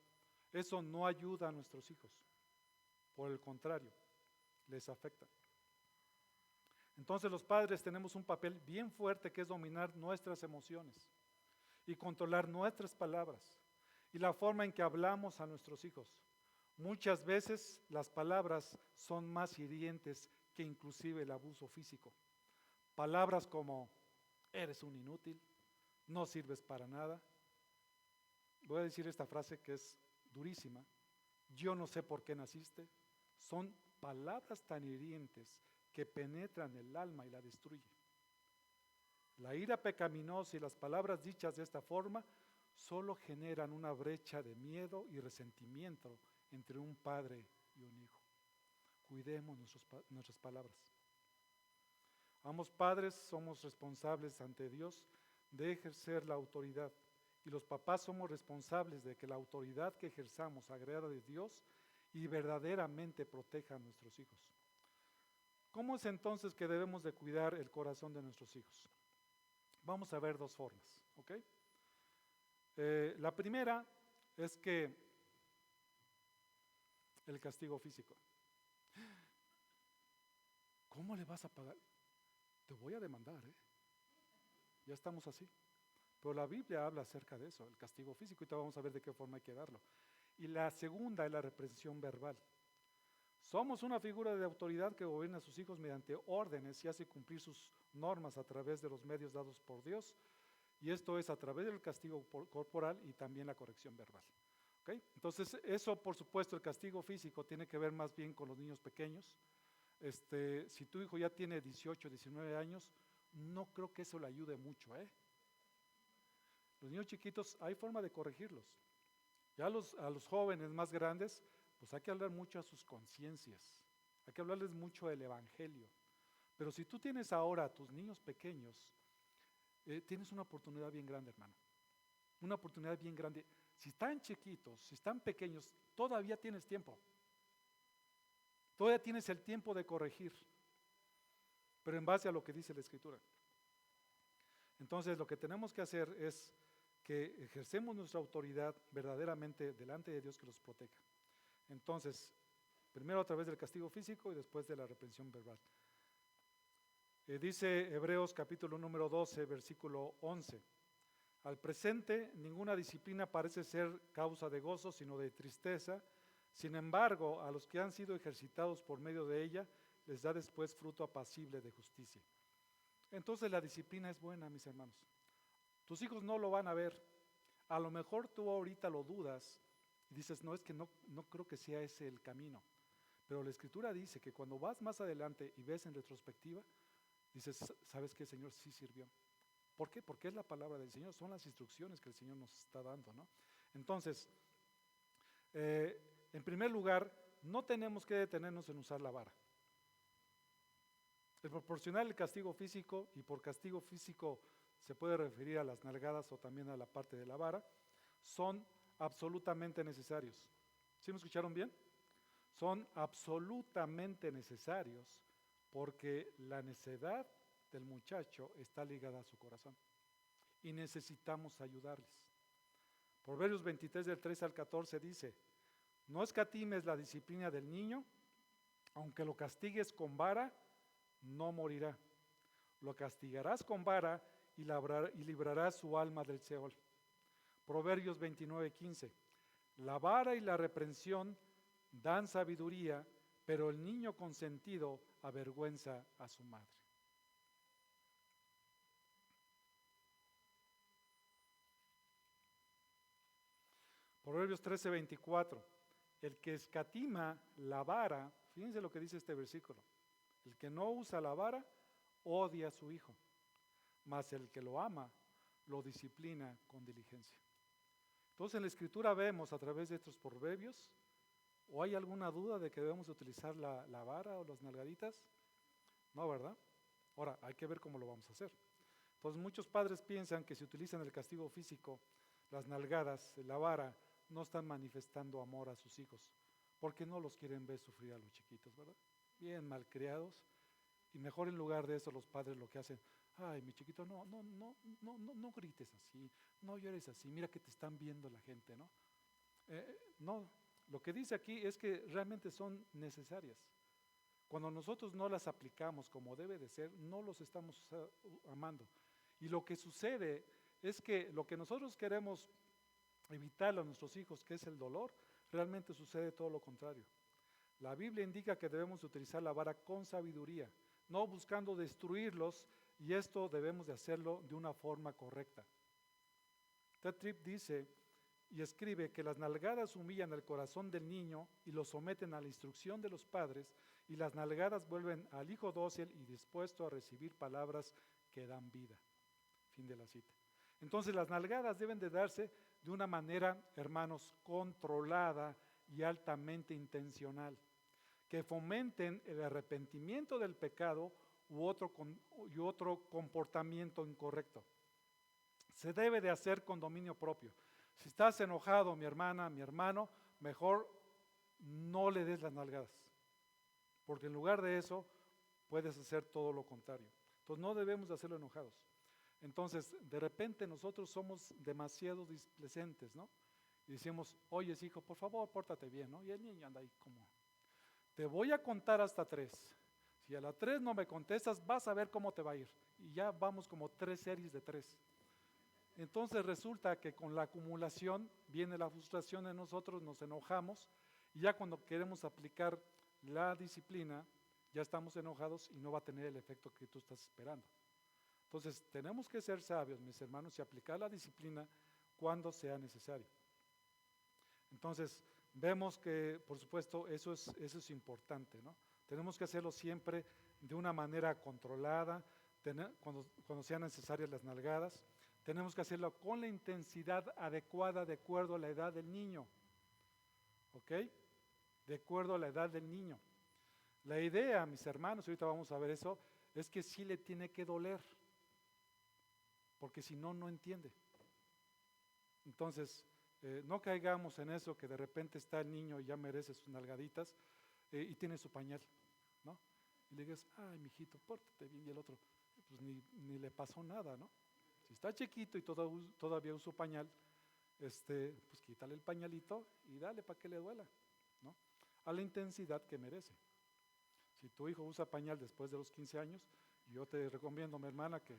Eso no ayuda a nuestros hijos. Por el contrario, les afecta. Entonces, los padres tenemos un papel bien fuerte que es dominar nuestras emociones y controlar nuestras palabras y la forma en que hablamos a nuestros hijos. Muchas veces las palabras son más hirientes que inclusive el abuso físico. Palabras como, eres un inútil, no sirves para nada. Voy a decir esta frase que es durísima. Yo no sé por qué naciste. Son palabras tan hirientes que penetran el alma y la destruyen. La ira pecaminosa y las palabras dichas de esta forma solo generan una brecha de miedo y resentimiento entre un padre y un hijo. Cuidemos nuestras palabras. Ambos padres somos responsables ante Dios de ejercer la autoridad y los papás somos responsables de que la autoridad que ejerzamos agrade de Dios y verdaderamente proteja a nuestros hijos. ¿Cómo es entonces que debemos de cuidar el corazón de nuestros hijos? Vamos a ver dos formas, ¿ok? La primera es que el castigo físico. ¿Cómo le vas a pagar? Te voy a demandar, ¿eh? Ya estamos así. Pero la Biblia habla acerca de eso, el castigo físico, y ahorita vamos a ver de qué forma hay que darlo. Y la segunda es la reprensión verbal. Somos una figura de autoridad que gobierna a sus hijos mediante órdenes y hace cumplir sus normas a través de los medios dados por Dios. Y esto es a través del castigo corporal y también la corrección verbal. ¿Okay? Entonces, eso por supuesto, el castigo físico tiene que ver más bien con los niños pequeños. Si tu hijo ya tiene 18, 19 años, no creo que eso le ayude mucho, ¿eh? Los niños chiquitos hay forma de corregirlos. Ya a los jóvenes más grandes, pues hay que hablar mucho a sus conciencias, hay que hablarles mucho del evangelio. Pero si tú tienes ahora a tus niños pequeños, tienes una oportunidad bien grande, hermano. Una oportunidad bien grande. Si están chiquitos, si están pequeños, todavía tienes tiempo. Todavía tienes el tiempo de corregir, pero en base a lo que dice la Escritura. Entonces, lo que tenemos que hacer es que ejercemos nuestra autoridad verdaderamente delante de Dios que los proteja. Entonces, primero a través del castigo físico y después de la reprensión verbal. Dice Hebreos capítulo número 12, versículo 11. Al presente, ninguna disciplina parece ser causa de gozo, sino de tristeza. Sin embargo, a los que han sido ejercitados por medio de ella, les da después fruto apacible de justicia. Entonces la disciplina es buena, mis hermanos. Tus hijos no lo van a ver. A lo mejor tú ahorita lo dudas y dices, no, es que no creo que sea ese el camino. Pero la Escritura dice que cuando vas más adelante y ves en retrospectiva, dices, ¿sabes qué, Señor? Sí sirvió. ¿Por qué? Porque es la palabra del Señor, son las instrucciones que el Señor nos está dando, ¿no? Entonces, en primer lugar, no tenemos que detenernos en usar la vara. El proporcionar el castigo físico, y por castigo físico se puede referir a las nalgadas o también a la parte de la vara, son absolutamente necesarios. ¿Sí me escucharon bien? Son absolutamente necesarios porque la necedad del muchacho está ligada a su corazón y necesitamos ayudarles. Proverbios 23 del 13 al 14 dice, no escatimes la disciplina del niño, aunque lo castigues con vara, no morirá. Lo castigarás con vara y librarás su alma del Seol. Proverbios 29:15. La vara y la reprensión dan sabiduría, pero el niño consentido avergüenza a su madre. Proverbios 13:24. El que escatima la vara, fíjense lo que dice este versículo, el que no usa la vara odia a su hijo, mas el que lo ama lo disciplina con diligencia. Entonces en la Escritura vemos a través de estos proverbios, ¿o hay alguna duda de que debemos utilizar la vara o las nalgaditas? No, ¿verdad? Ahora, hay que ver cómo lo vamos a hacer. Entonces muchos padres piensan que si utilizan el castigo físico, las nalgadas, la vara, no están manifestando amor a sus hijos, porque no los quieren ver sufrir a los chiquitos, ¿verdad? Bien malcriados, y mejor en lugar de eso los padres lo que hacen, ay, mi chiquito, no grites así, no llores así, mira que te están viendo la gente, ¿no? No, lo que dice aquí es que realmente son necesarias. Cuando nosotros no las aplicamos como debe de ser, no los estamos amando. Y lo que sucede es que lo que nosotros queremos evitarle a nuestros hijos, que es el dolor, realmente sucede todo lo contrario. La Biblia indica que debemos utilizar la vara con sabiduría, no buscando destruirlos, y esto debemos de hacerlo de una forma correcta. Ted Tripp dice y escribe que las nalgadas humillan el corazón del niño y lo someten a la instrucción de los padres, y las nalgadas vuelven al hijo dócil y dispuesto a recibir palabras que dan vida. Fin de la cita. Entonces las nalgadas deben de darse de una manera, hermanos, controlada y altamente intencional, que fomenten el arrepentimiento del pecado u otro comportamiento incorrecto. Se debe de hacer con dominio propio. Si estás enojado, mi hermana, mi hermano, mejor no le des las nalgadas, porque en lugar de eso puedes hacer todo lo contrario. Entonces no debemos de hacerlo enojados. Entonces, de repente nosotros somos demasiado displecentes, ¿no? Y decimos, oye, hijo, por favor, pórtate bien, ¿no? Y el niño anda ahí como, te voy a contar hasta 3. Si a la 3 no me contestas, vas a ver cómo te va a ir. Y ya vamos como 3 series de 3. Entonces resulta que con la acumulación viene la frustración en nosotros, nos enojamos, y ya cuando queremos aplicar la disciplina, ya estamos enojados y no va a tener el efecto que tú estás esperando. Entonces tenemos que ser sabios, mis hermanos, y aplicar la disciplina cuando sea necesario. Entonces vemos que, por supuesto, eso es importante, ¿no? Tenemos que hacerlo siempre de una manera controlada, cuando sean necesarias las nalgadas. Tenemos que hacerlo con la intensidad adecuada de acuerdo a la edad del niño. ¿Ok? De acuerdo a la edad del niño. La idea, mis hermanos, ahorita vamos a ver eso, es que sí le tiene que doler, porque si no, no entiende. Entonces, no caigamos en eso que de repente está el niño y ya merece sus nalgaditas y tiene su pañal, ¿no? Y le digas, ay, mijito, pórtate bien, y el otro, pues ni le pasó nada, ¿no? Si está chiquito y todavía usa pañal, pues quítale el pañalito y dale para que le duela, ¿no? A la intensidad que merece. Si tu hijo usa pañal después de los 15 años, yo te recomiendo, mi hermana, que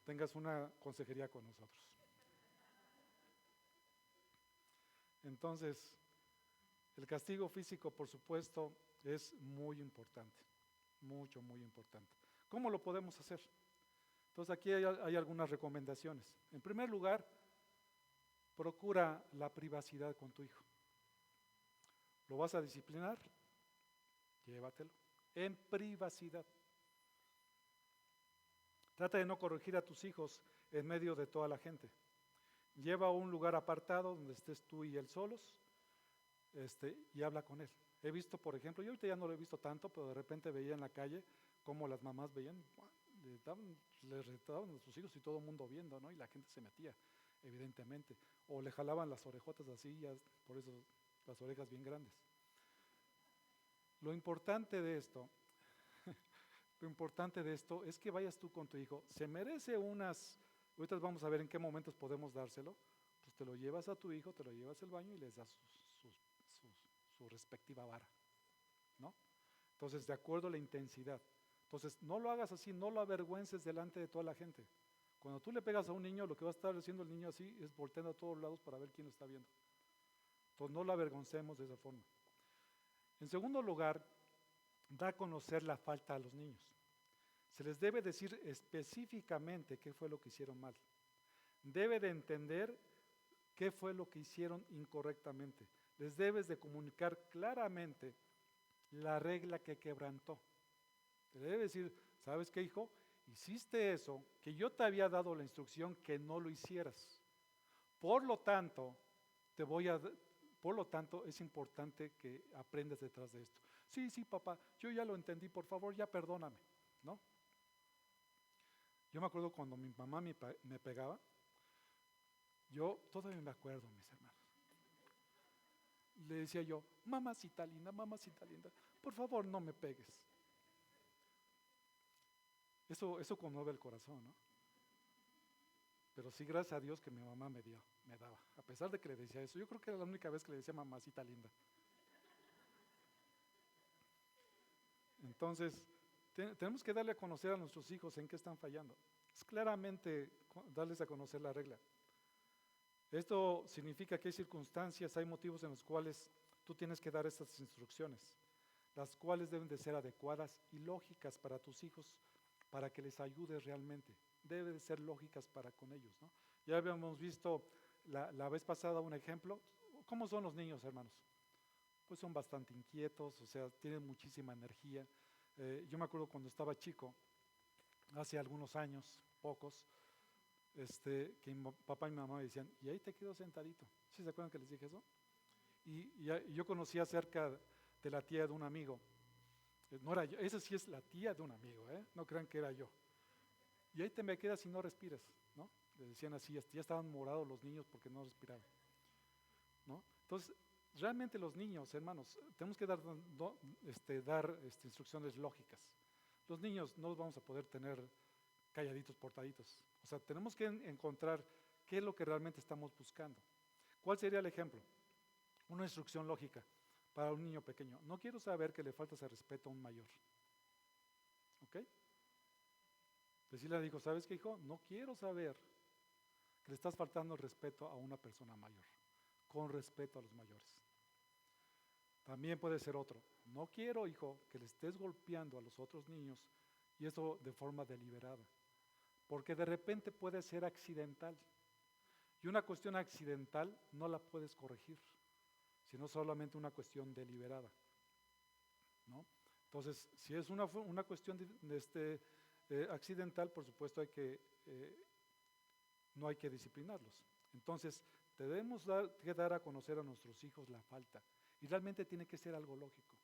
tengas una consejería con nosotros. Entonces, el castigo físico, por supuesto, es muy importante, mucho, muy importante. ¿Cómo lo podemos hacer? Entonces, aquí hay algunas recomendaciones. En primer lugar, procura la privacidad con tu hijo. ¿Lo vas a disciplinar? Llévatelo en privacidad. Trata de no corregir a tus hijos en medio de toda la gente. Lleva a un lugar apartado donde estés tú y él solos, y habla con él. He visto, por ejemplo, yo ahorita ya no lo he visto tanto, pero de repente veía en la calle cómo las mamás veían, les retaban a sus hijos y todo el mundo viendo, ¿no? Y la gente se metía, evidentemente. O le jalaban las orejotas así, ya, por eso las orejas bien grandes. Lo importante de esto es que vayas tú con tu hijo. Se merece ahorita vamos a ver en qué momentos podemos dárselo, pues te lo llevas a tu hijo, te lo llevas al baño y les das su respectiva vara, ¿no? Entonces, de acuerdo a la intensidad. Entonces, no lo hagas así, no lo avergüences delante de toda la gente. Cuando tú le pegas a un niño, lo que va a estar haciendo el niño así es volteando a todos lados para ver quién lo está viendo. Entonces, no lo avergoncemos de esa forma. En segundo lugar, da a conocer la falta a los niños. Se les debe decir específicamente qué fue lo que hicieron mal. Debe de entender qué fue lo que hicieron incorrectamente. Les debes de comunicar claramente la regla que quebrantó. Te debe decir, ¿sabes qué, hijo? Hiciste eso, que yo te había dado la instrucción que no lo hicieras. Por lo tanto, te voy a, por lo tanto, es importante que aprendas detrás de esto. Sí, sí, papá, yo ya lo entendí, por favor, ya perdóname, ¿no? Yo me acuerdo cuando mi mamá me pegaba, yo todavía me acuerdo, mis hermanos. Le decía yo, mamacita linda, por favor no me pegues. Eso conmueve el corazón, ¿no? Pero sí, gracias a Dios que mi mamá me daba, a pesar de que le decía eso. Yo creo que era la única vez que le decía mamacita linda. Entonces, tenemos que darle a conocer a nuestros hijos en qué están fallando. Es claramente darles a conocer la regla. Esto significa que hay circunstancias, hay motivos en los cuales tú tienes que dar estas instrucciones, las cuales deben de ser adecuadas y lógicas para tus hijos, para que les ayudes realmente. Deben de ser lógicas para con ellos, ¿no? Ya habíamos visto la vez pasada un ejemplo. ¿Cómo son los niños, hermanos? Pues son bastante inquietos, o sea, tienen muchísima energía. Yo me acuerdo cuando estaba chico, hace algunos años, pocos, que mi papá y mi mamá me decían, y ahí te quedo sentadito. ¿Sí se acuerdan que les dije eso? Y yo conocía cerca de la tía de un amigo. No era yo, esa sí es la tía de un amigo, no crean que era yo. Y ahí te me quedas y no respires, ¿no? Le decían así, ya estaban morados los niños porque no respiraban, ¿no? Entonces, realmente los niños, hermanos, tenemos que dar instrucciones lógicas. Los niños no los vamos a poder tener calladitos, portaditos. O sea, tenemos que encontrar qué es lo que realmente estamos buscando. ¿Cuál sería el ejemplo? Una instrucción lógica para un niño pequeño. No quiero saber que le faltas el respeto a un mayor. ¿Ok? Decirle al hijo, ¿sabes qué, hijo? No quiero saber que le estás faltando el respeto a una persona mayor. Con respeto a los mayores. También puede ser otro. No quiero, hijo, que le estés golpeando a los otros niños y eso de forma deliberada. Porque de repente puede ser accidental. Y una cuestión accidental no la puedes corregir, sino solamente una cuestión deliberada, ¿no? Entonces, si es una cuestión accidental, por supuesto no hay que disciplinarlos. Entonces, debemos que dar a conocer a nuestros hijos la falta. Y realmente tiene que ser algo lógico.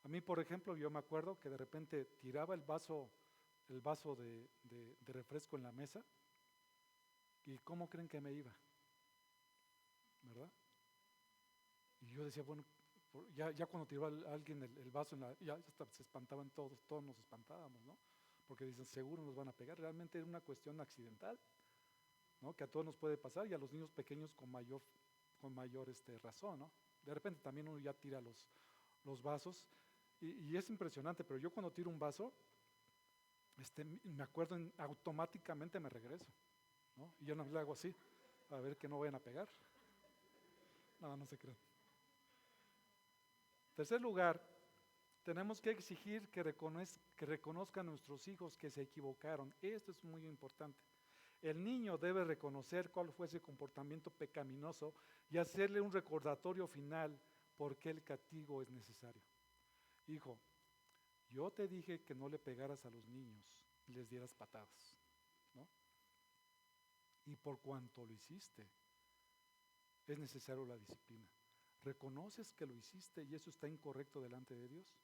A mí, por ejemplo, yo me acuerdo que de repente tiraba el vaso de refresco en la mesa. ¿Y cómo creen que me iba? ¿Verdad? Y yo decía, bueno, ya cuando tiró alguien el vaso, ya se espantaban todos nos espantábamos, ¿no? Porque dicen, seguro nos van a pegar. Realmente era una cuestión accidental, ¿no? Que a todos nos puede pasar y a los niños pequeños con mayor razón, ¿no? De repente también uno ya tira los vasos y es impresionante, pero yo cuando tiro un vaso, me acuerdo, automáticamente me regreso, ¿no? Y yo no le hago así, a ver que no vayan a pegar. No se crean. Tercer lugar, tenemos que exigir que reconozcan nuestros hijos que se equivocaron. Esto es muy importante. El niño debe reconocer cuál fue ese comportamiento pecaminoso y hacerle un recordatorio final por qué el castigo es necesario. Hijo, yo te dije que no le pegaras a los niños y les dieras patadas, ¿no? Y por cuanto lo hiciste, es necesario la disciplina. ¿Reconoces que lo hiciste y eso está incorrecto delante de Dios?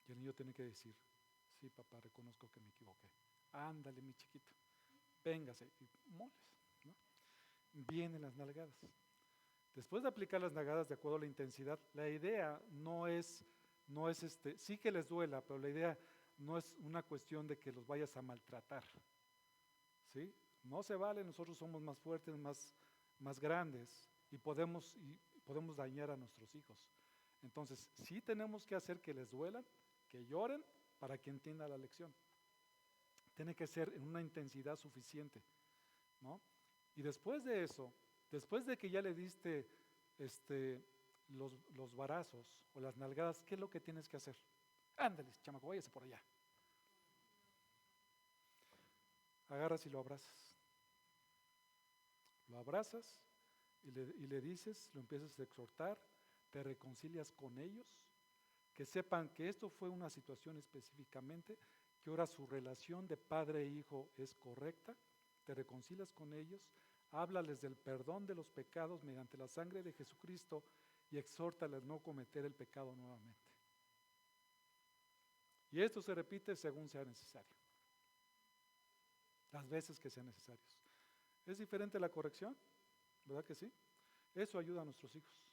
Y el niño tiene que decir, sí, papá, reconozco que me equivoqué. Ándale, mi chiquito, véngase, y moles, ¿no? Vienen las nalgadas. Después de aplicar las nalgadas de acuerdo a la intensidad, la idea no es sí que les duela, pero la idea no es una cuestión de que los vayas a maltratar, ¿sí? No se vale, nosotros somos más fuertes, más grandes y podemos dañar a nuestros hijos. Entonces, sí tenemos que hacer que les duelan, que lloren para que entiendan la lección. Tiene que ser en una intensidad suficiente, ¿no? Y después de eso, después de que ya le diste los varazos o las nalgadas, ¿qué es lo que tienes que hacer? Ándale, chamaco, váyase por allá. Agarras y lo abrazas. Lo abrazas y le dices, lo empiezas a exhortar, te reconcilias con ellos, que sepan que esto fue una situación específicamente, que ahora su relación de padre e hijo es correcta, te reconcilias con ellos, háblales del perdón de los pecados mediante la sangre de Jesucristo y exhórtales a no cometer el pecado nuevamente. Y esto se repite según sea necesario, las veces que sean necesarios. ¿Es diferente la corrección? ¿Verdad que sí? Eso ayuda a nuestros hijos.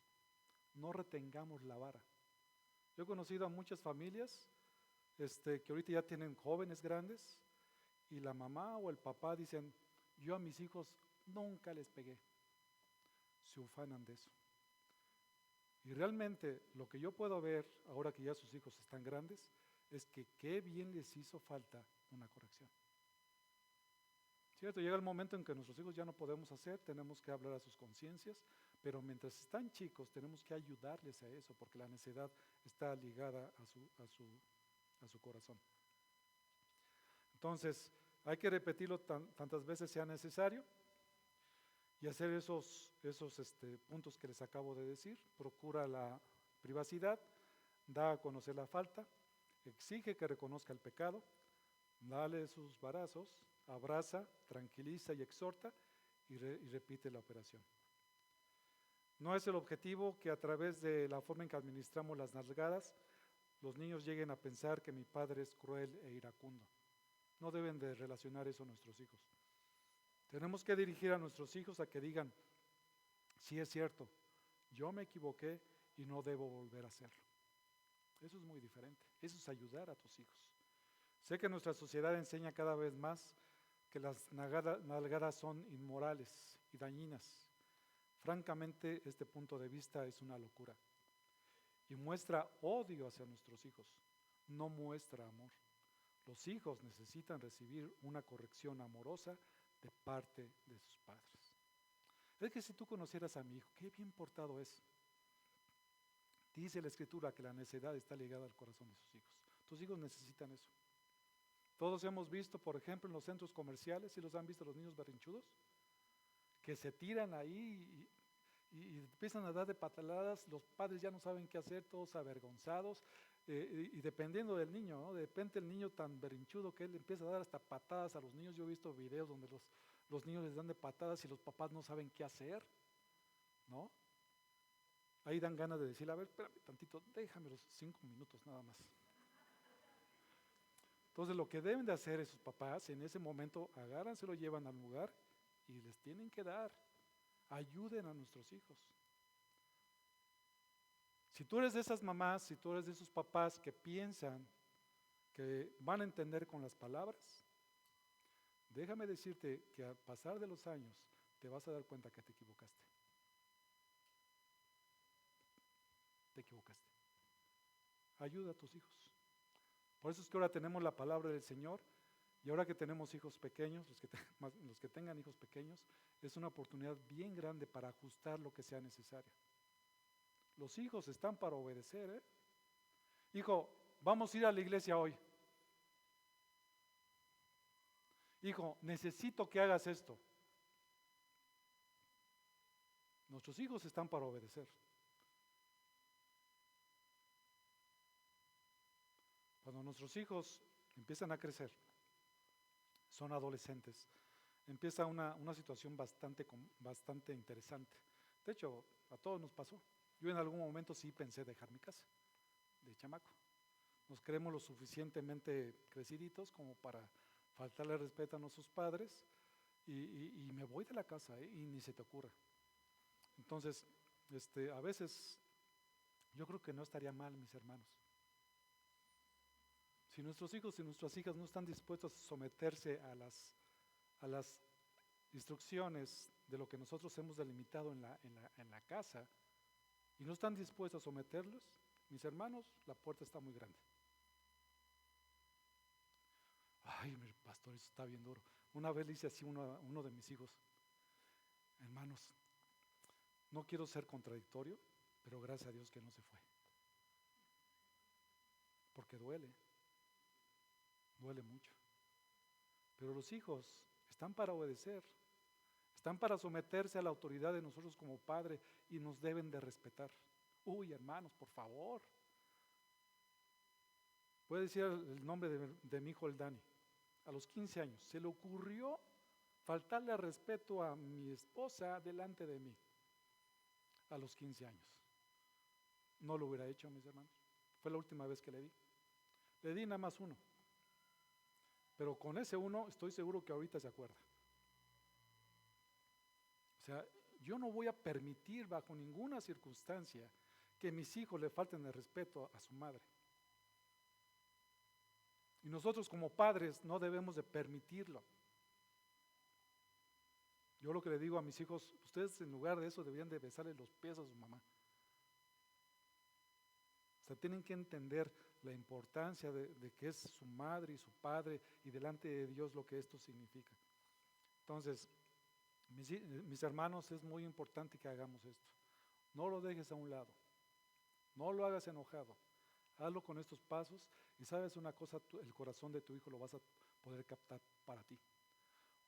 No retengamos la vara. Yo he conocido a muchas familias que ahorita ya tienen jóvenes grandes y la mamá o el papá dicen, yo a mis hijos nunca les pegué. Se ufanan de eso. Y realmente lo que yo puedo ver ahora que ya sus hijos están grandes es que qué bien les hizo falta una corrección. ¿Cierto? Llega el momento en que nuestros hijos ya no podemos hacer, tenemos que hablar a sus conciencias, pero mientras están chicos tenemos que ayudarles a eso, porque la necedad está ligada a su corazón. Entonces, hay que repetirlo tantas veces sea necesario y hacer esos puntos que les acabo de decir. Procura la privacidad, da a conocer la falta, exige que reconozca el pecado, dale sus varazos, abraza, tranquiliza y exhorta y repite la operación. No es el objetivo que a través de la forma en que administramos las nalgadas, los niños lleguen a pensar que mi padre es cruel e iracundo. No deben de relacionar eso nuestros hijos. Tenemos que dirigir a nuestros hijos a que digan, sí es cierto, yo me equivoqué y no debo volver a hacerlo. Eso es muy diferente, eso es ayudar a tus hijos. Sé que nuestra sociedad enseña cada vez más que las nalgadas son inmorales y dañinas. Francamente, este punto de vista es una locura y muestra odio hacia nuestros hijos, no muestra amor. Los hijos necesitan recibir una corrección amorosa de parte de sus padres. Es que si tú conocieras a mi hijo, qué bien portado es. Dice la Escritura que la necedad está ligada al corazón de sus hijos. Tus hijos necesitan eso. Todos hemos visto, por ejemplo, en los centros comerciales, ¿sí los han visto los niños berrinchudos? Que se tiran ahí y empiezan a dar de pataladas, los padres ya no saben qué hacer, todos avergonzados, y dependiendo del niño, ¿no? De repente el niño tan berrinchudo que él empieza a dar hasta patadas a los niños. Yo he visto videos donde los niños les dan de patadas y los papás no saben qué hacer, ¿no? Ahí dan ganas de decirle, a ver, espérame tantito, déjame los 5 minutos nada más. Entonces lo que deben de hacer esos papás en ese momento, agarran, se lo llevan al lugar y les tienen que dar, ayuden a nuestros hijos. Si tú eres de esas mamás, si tú eres de esos papás que piensan que van a entender con las palabras, déjame decirte que al pasar de los años te vas a dar cuenta que te equivocaste. Te equivocaste. Ayuda a tus hijos. Por eso es que ahora tenemos la palabra del Señor y ahora que tenemos hijos pequeños, los que tengan hijos pequeños, es una oportunidad bien grande para ajustar lo que sea necesario. Los hijos están para obedecer, ¿eh? Hijo, vamos a ir a la iglesia hoy. Hijo, necesito que hagas esto. Nuestros hijos están para obedecer. Cuando nuestros hijos empiezan a crecer, son adolescentes, empieza una situación bastante interesante. De hecho, a todos nos pasó. Yo en algún momento sí pensé dejar mi casa, de chamaco. Nos creemos lo suficientemente creciditos como para faltarle respeto a nuestros padres y me voy de la casa, y ni se te ocurra. Entonces, a veces yo creo que no estaría mal, mis hermanos. Si nuestros hijos y nuestras hijas no están dispuestos a someterse a las instrucciones de lo que nosotros hemos delimitado en la casa y no están dispuestos a someterlos, mis hermanos, la puerta está muy grande. Ay, mi pastor, eso está bien duro. Una vez le hice así a uno de mis hijos. Hermanos, no quiero ser contradictorio, pero gracias a Dios que no se fue. Porque duele mucho. Pero los hijos están para obedecer, están para someterse a la autoridad de nosotros como padre y nos deben de respetar. Uy, hermanos, por favor. Voy a decir el nombre de mi hijo, el Dani. A los 15 años se le ocurrió faltarle al respeto a mi esposa delante de mí a los 15 años. No lo hubiera hecho, mis hermanos. Fue la última vez que le di. Le di nada más uno. Pero con ese uno estoy seguro que ahorita se acuerda. O sea, yo no voy a permitir bajo ninguna circunstancia que mis hijos le falten el respeto a su madre. Y nosotros como padres no debemos de permitirlo. Yo lo que le digo a mis hijos, ustedes en lugar de eso deberían de besarle los pies a su mamá. O sea, tienen que entender la importancia de que es su madre y su padre y delante de Dios lo que esto significa. Entonces, mis hermanos, es muy importante que hagamos esto. No lo dejes a un lado, no lo hagas enojado, hazlo con estos pasos y sabes una cosa, el corazón de tu hijo lo vas a poder captar para ti.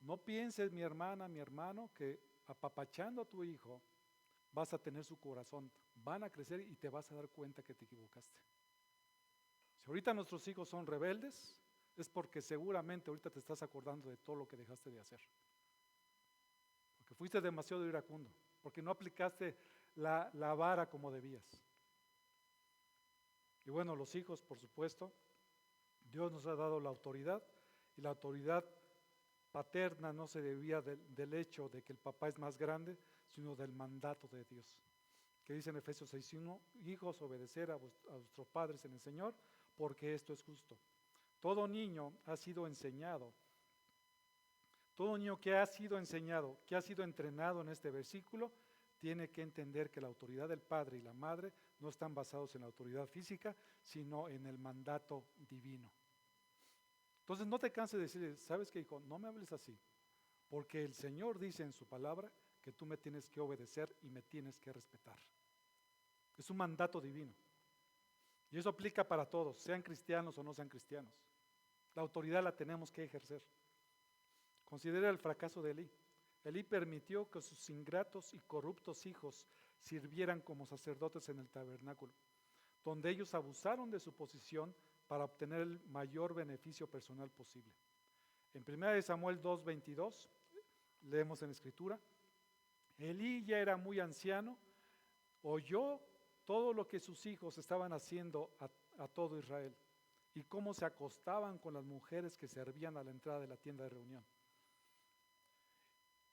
No pienses, mi hermana, mi hermano, que apapachando a tu hijo vas a tener su corazón, van a crecer y te vas a dar cuenta que te equivocaste. Si ahorita nuestros hijos son rebeldes, es porque seguramente ahorita te estás acordando de todo lo que dejaste de hacer. Porque fuiste demasiado iracundo, porque no aplicaste la vara como debías. Y bueno, los hijos, por supuesto, Dios nos ha dado la autoridad y la autoridad paterna no se debía del hecho de que el papá es más grande, sino del mandato de Dios. Que dice en Efesios 6:1, hijos, obedecer a vuestros padres en el Señor, porque esto es justo. Todo niño ha sido enseñado, todo niño que ha sido enseñado, que ha sido entrenado en este versículo, tiene que entender que la autoridad del padre y la madre no están basados en la autoridad física, sino en el mandato divino. Entonces no te canses de decirle, ¿sabes qué, hijo? No me hables así, porque el Señor dice en su palabra que tú me tienes que obedecer y me tienes que respetar. Es un mandato divino. Y eso aplica para todos, sean cristianos o no sean cristianos. La autoridad la tenemos que ejercer. Considera el fracaso de Elí. Elí permitió que sus ingratos y corruptos hijos sirvieran como sacerdotes en el tabernáculo, donde ellos abusaron de su posición para obtener el mayor beneficio personal posible. En 1 Samuel 2:22, leemos en la Escritura, Elí ya era muy anciano, oyó todo lo que sus hijos estaban haciendo a todo Israel y cómo se acostaban con las mujeres que servían a la entrada de la tienda de reunión.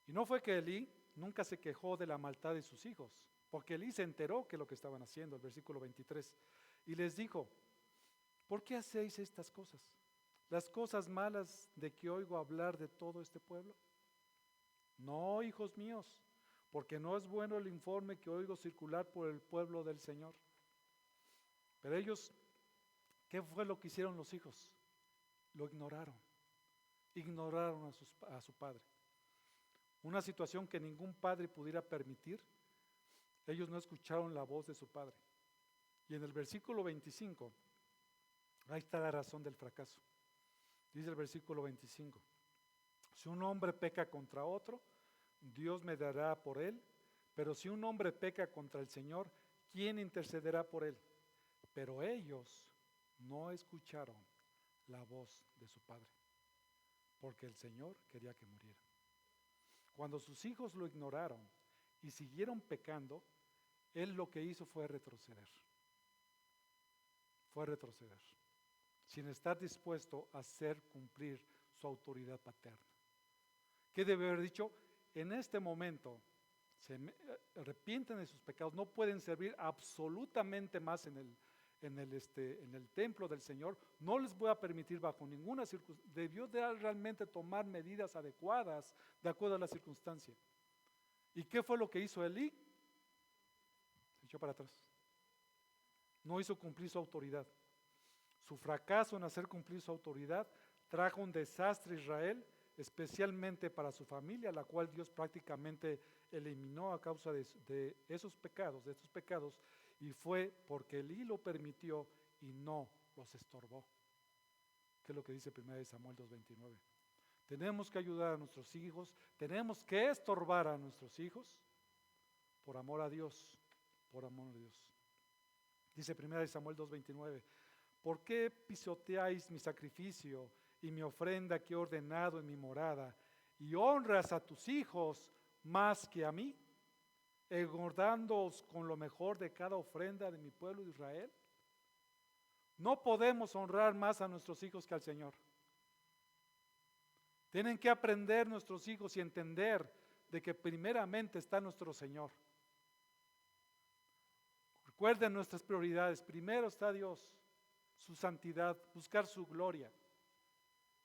Y no fue que Elí nunca se quejó de la maldad de sus hijos, porque Elí se enteró que lo que estaban haciendo, el versículo 23, y les dijo, ¿por qué hacéis estas cosas? Las cosas malas de que oigo hablar de todo este pueblo. No, hijos míos, porque no es bueno el informe que oigo circular por el pueblo del Señor. Pero ellos, ¿qué fue lo que hicieron los hijos? Lo ignoraron a su padre. Una situación que ningún padre pudiera permitir. Ellos no escucharon la voz de su padre. Y en el versículo 25, ahí está la razón del fracaso. Dice el versículo 25, si un hombre peca contra otro, Dios me dará por él, pero si un hombre peca contra el Señor, ¿quién intercederá por él? Pero ellos no escucharon la voz de su padre, porque el Señor quería que muriera. Cuando sus hijos lo ignoraron y siguieron pecando, él lo que hizo fue retroceder. Sin estar dispuesto a hacer cumplir su autoridad paterna. ¿Qué debe haber dicho? En este momento se arrepienten de sus pecados, no pueden servir absolutamente más en el templo del Señor, no les voy a permitir bajo ninguna circunstancia, debió de realmente tomar medidas adecuadas de acuerdo a la circunstancia. ¿Y qué fue lo que hizo Elí? Se echó para atrás. No hizo cumplir su autoridad. Su fracaso en hacer cumplir su autoridad trajo un desastre a Israel, especialmente para su familia, la cual Dios prácticamente eliminó a causa de estos pecados, y fue porque Elí lo permitió y no los estorbó. ¿Qué es lo que dice 1 Samuel 2:29? Tenemos que ayudar a nuestros hijos, tenemos que estorbar a nuestros hijos por amor a Dios, Dice 1 Samuel 2:29, ¿por qué pisoteáis mi sacrificio y mi ofrenda que he ordenado en mi morada y honras a tus hijos más que a mí, engordándoos con lo mejor de cada ofrenda de mi pueblo de Israel. No podemos honrar más a nuestros hijos que al Señor. Tienen que aprender nuestros hijos y entender de que primeramente está nuestro Señor. Recuerden nuestras prioridades. Primero está Dios, su santidad, buscar su gloria.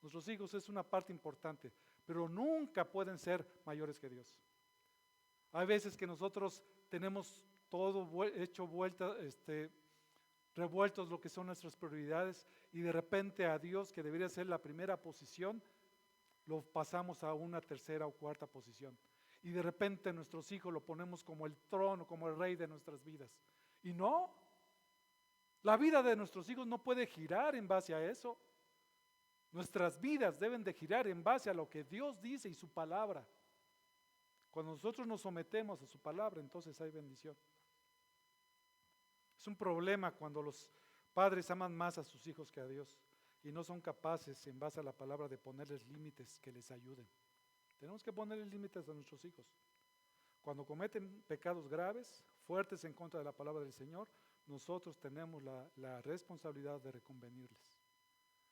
Nuestros hijos es una parte importante, pero nunca pueden ser mayores que Dios. Hay veces que nosotros tenemos todo hecho vuelta, revueltos lo que son nuestras prioridades, y de repente a Dios, que debería ser la primera posición, lo pasamos a una tercera o cuarta posición. Y de repente nuestros hijos lo ponemos como el trono, como el rey de nuestras vidas. Y no, la vida de nuestros hijos no puede girar en base a eso. Nuestras vidas deben de girar en base a lo que Dios dice y su palabra. Cuando nosotros nos sometemos a su palabra, entonces hay bendición. Es un problema cuando los padres aman más a sus hijos que a Dios y no son capaces, en base a la palabra, de ponerles límites que les ayuden. Tenemos que ponerles límites a nuestros hijos. Cuando cometen pecados graves, fuertes en contra de la palabra del Señor, nosotros tenemos la responsabilidad de reconvenirles.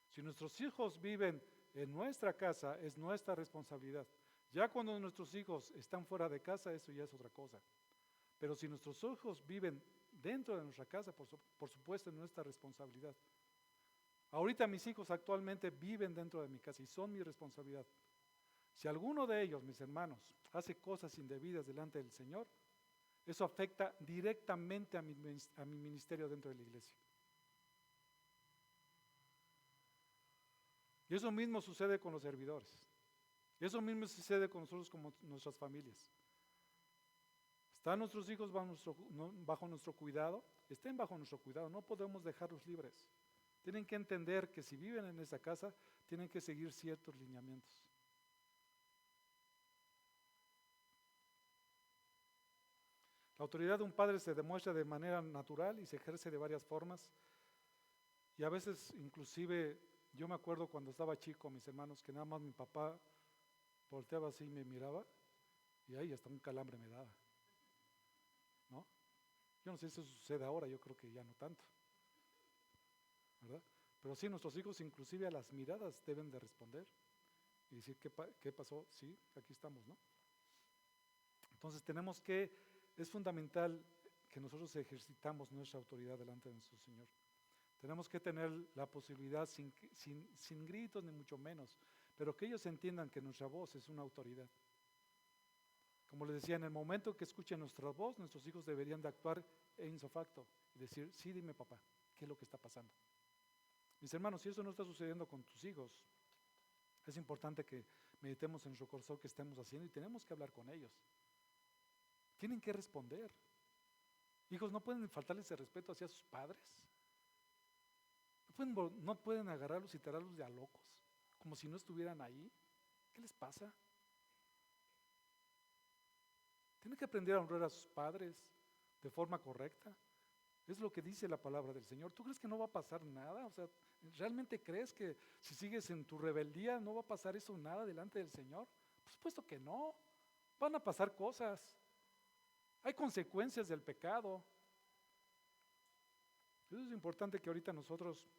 Si nuestros hijos viven en nuestra casa, es nuestra responsabilidad. Ya cuando nuestros hijos están fuera de casa, eso ya es otra cosa. Pero si nuestros hijos viven dentro de nuestra casa, por supuesto es nuestra responsabilidad. Ahorita mis hijos actualmente viven dentro de mi casa y son mi responsabilidad. Si alguno de ellos, mis hermanos, hace cosas indebidas delante del Señor, eso afecta directamente a mi ministerio dentro de la iglesia. Y eso mismo sucede con los servidores. Eso mismo sucede con nosotros como nuestras familias. ¿Están nuestros hijos bajo nuestro cuidado? Estén bajo nuestro cuidado, no podemos dejarlos libres. Tienen que entender que si viven en esa casa, tienen que seguir ciertos lineamientos. La autoridad de un padre se demuestra de manera natural y se ejerce de varias formas. Y a veces, inclusive, yo me acuerdo cuando estaba chico, mis hermanos, que nada más mi papá volteaba así y me miraba, y ahí hasta un calambre me daba, ¿no? Yo no sé si eso sucede ahora, yo creo que ya no tanto, ¿verdad? Pero sí, nuestros hijos inclusive a las miradas deben de responder y decir, ¿qué pasó? Sí, aquí estamos, ¿no? Entonces es fundamental que nosotros ejercitamos nuestra autoridad delante de nuestro Señor. Tenemos que tener la posibilidad sin gritos ni mucho menos, pero que ellos entiendan que nuestra voz es una autoridad. Como les decía, en el momento que escuchen nuestra voz, nuestros hijos deberían de actuar ipso facto y decir, sí, dime papá, ¿qué es lo que está pasando? Mis hermanos, si eso no está sucediendo con tus hijos, es importante que meditemos en nuestro corazón qué estamos haciendo y tenemos que hablar con ellos. Tienen que responder. Hijos, no pueden faltarles el respeto hacia sus padres. No pueden agarrarlos y tirarlos de a locos, como si no estuvieran ahí. ¿Qué les pasa? Tienen que aprender a honrar a sus padres de forma correcta. Es lo que dice la palabra del Señor. ¿Tú crees que no va a pasar nada? O sea, ¿realmente crees que si sigues en tu rebeldía no va a pasar eso nada delante del Señor? Por supuesto que no. Van a pasar cosas. Hay consecuencias del pecado. Eso es importante que ahorita nosotros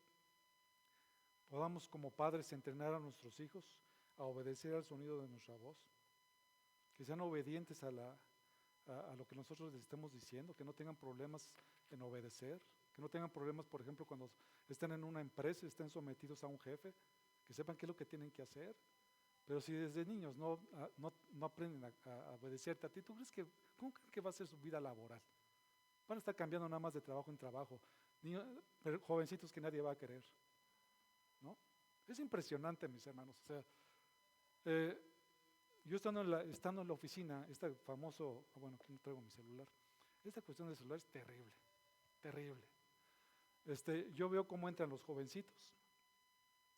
podamos como padres entrenar a nuestros hijos a obedecer al sonido de nuestra voz, que sean obedientes a lo que nosotros les estemos diciendo, que no tengan problemas en obedecer, que no tengan problemas, por ejemplo, cuando estén en una empresa, estén sometidos a un jefe, que sepan qué es lo que tienen que hacer. Pero si desde niños no aprenden a obedecerte a ti, ¿cómo crees que va a ser su vida laboral? Van a estar cambiando nada más de trabajo en trabajo, jovencitos que nadie va a querer, ¿no? Es impresionante, mis hermanos. O sea, yo estando en la oficina, bueno, aquí no traigo mi celular, esta cuestión del celular es terrible, terrible. Yo veo cómo entran los jovencitos,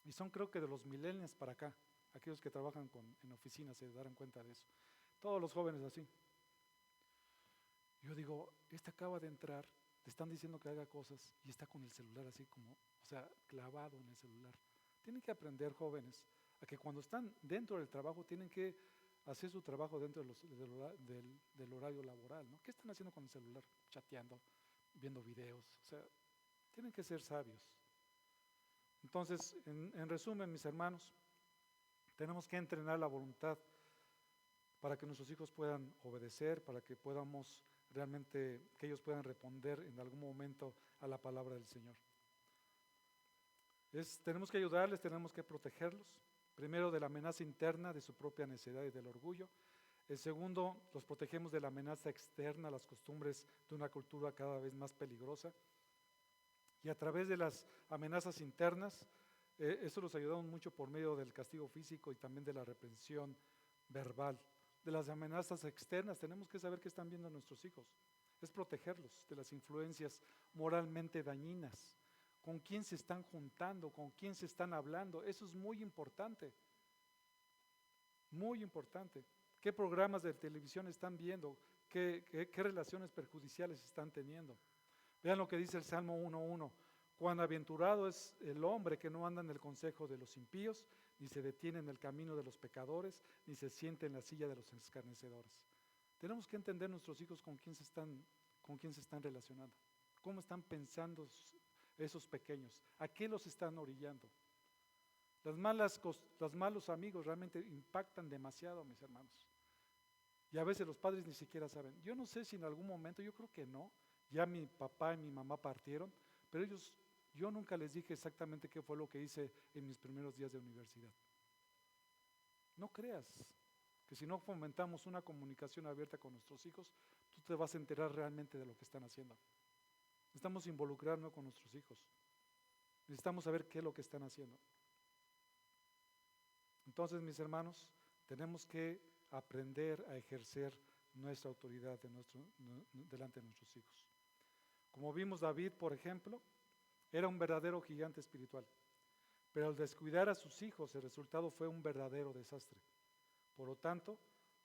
y son creo que de los millennials para acá, aquellos que trabajan en oficinas se darán cuenta de eso. Todos los jóvenes así. Yo digo, acaba de entrar, le están diciendo que haga cosas y está con el celular así como, o sea, clavado en el celular. Tienen que aprender, jóvenes, a que cuando están dentro del trabajo tienen que hacer su trabajo dentro del horario laboral, ¿no? ¿Qué están haciendo con el celular? Chateando, viendo videos, o sea, tienen que ser sabios. Entonces, en resumen, mis hermanos, tenemos que entrenar la voluntad para que nuestros hijos puedan obedecer, para que podamos realmente, que ellos puedan responder en algún momento a la palabra del Señor. Tenemos que ayudarles, tenemos que protegerlos. Primero, de la amenaza interna de su propia necedad y del orgullo. El segundo, los protegemos de la amenaza externa, las costumbres de una cultura cada vez más peligrosa. Y a través de las amenazas internas, eso los ayudamos mucho por medio del castigo físico y también de la reprensión verbal. De las amenazas externas, tenemos que saber qué están viendo nuestros hijos. Es protegerlos de las influencias moralmente dañinas. Con quién se están juntando, con quién se están hablando. Eso es muy importante. Muy importante. ¿Qué programas de televisión están viendo? ¿Qué relaciones perjudiciales están teniendo? Vean lo que dice el Salmo 1:1. Cuán aventurado es el hombre que no anda en el consejo de los impíos, ni se detiene en el camino de los pecadores, ni se siente en la silla de los escarnecedores. Tenemos que entender nuestros hijos con quién se están relacionando, cómo están pensando esos pequeños, a qué los están orillando. Los malos amigos realmente impactan demasiado, mis hermanos. Y a veces los padres ni siquiera saben. Yo no sé si en algún momento, yo creo que no, ya mi papá y mi mamá partieron, pero yo nunca les dije exactamente qué fue lo que hice en mis primeros días de universidad. No creas que si no fomentamos una comunicación abierta con nuestros hijos, tú te vas a enterar realmente de lo que están haciendo. Necesitamos involucrarnos con nuestros hijos. Necesitamos saber qué es lo que están haciendo. Entonces, mis hermanos, tenemos que aprender a ejercer nuestra autoridad delante de nuestros hijos. Como vimos, David, por ejemplo, era un verdadero gigante espiritual, pero al descuidar a sus hijos, el resultado fue un verdadero desastre. Por lo tanto,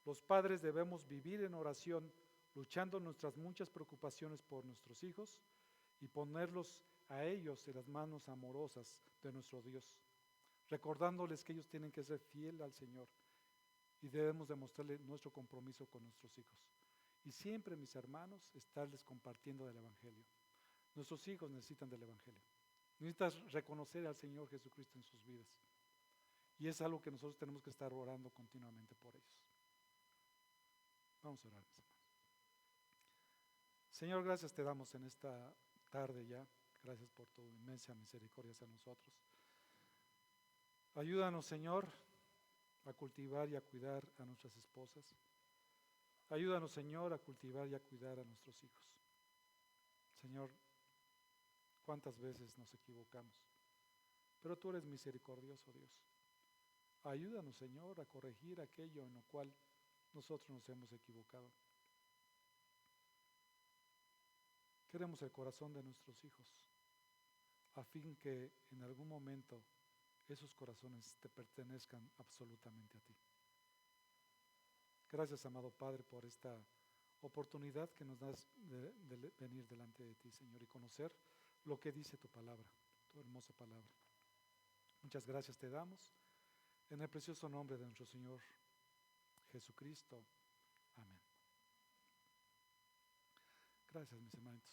los padres debemos vivir en oración, luchando nuestras muchas preocupaciones por nuestros hijos y ponerlos a ellos en las manos amorosas de nuestro Dios, recordándoles que ellos tienen que ser fieles al Señor y debemos demostrarles nuestro compromiso con nuestros hijos. Y siempre, mis hermanos, estarles compartiendo del Evangelio. Nuestros hijos necesitan del Evangelio. Necesitan reconocer al Señor Jesucristo en sus vidas. Y es algo que nosotros tenemos que estar orando continuamente por ellos. Vamos a orar, mis hermanos. Señor, gracias te damos en esta tarde ya. Gracias por tu inmensa misericordia hacia nosotros. Ayúdanos, Señor, a cultivar y a cuidar a nuestras esposas. Ayúdanos, Señor, a cultivar y a cuidar a nuestros hijos. Señor, cuántas veces nos equivocamos, pero tú eres misericordioso, Dios. Ayúdanos, Señor, a corregir aquello en lo cual nosotros nos hemos equivocado. Queremos el corazón de nuestros hijos, a fin que en algún momento esos corazones te pertenezcan absolutamente a ti. Gracias, amado Padre, por esta oportunidad que nos das de venir delante de ti, Señor, y conocer lo que dice tu palabra, tu hermosa palabra. Muchas gracias te damos, en el precioso nombre de nuestro Señor Jesucristo. Amén. Gracias, mis hermanos.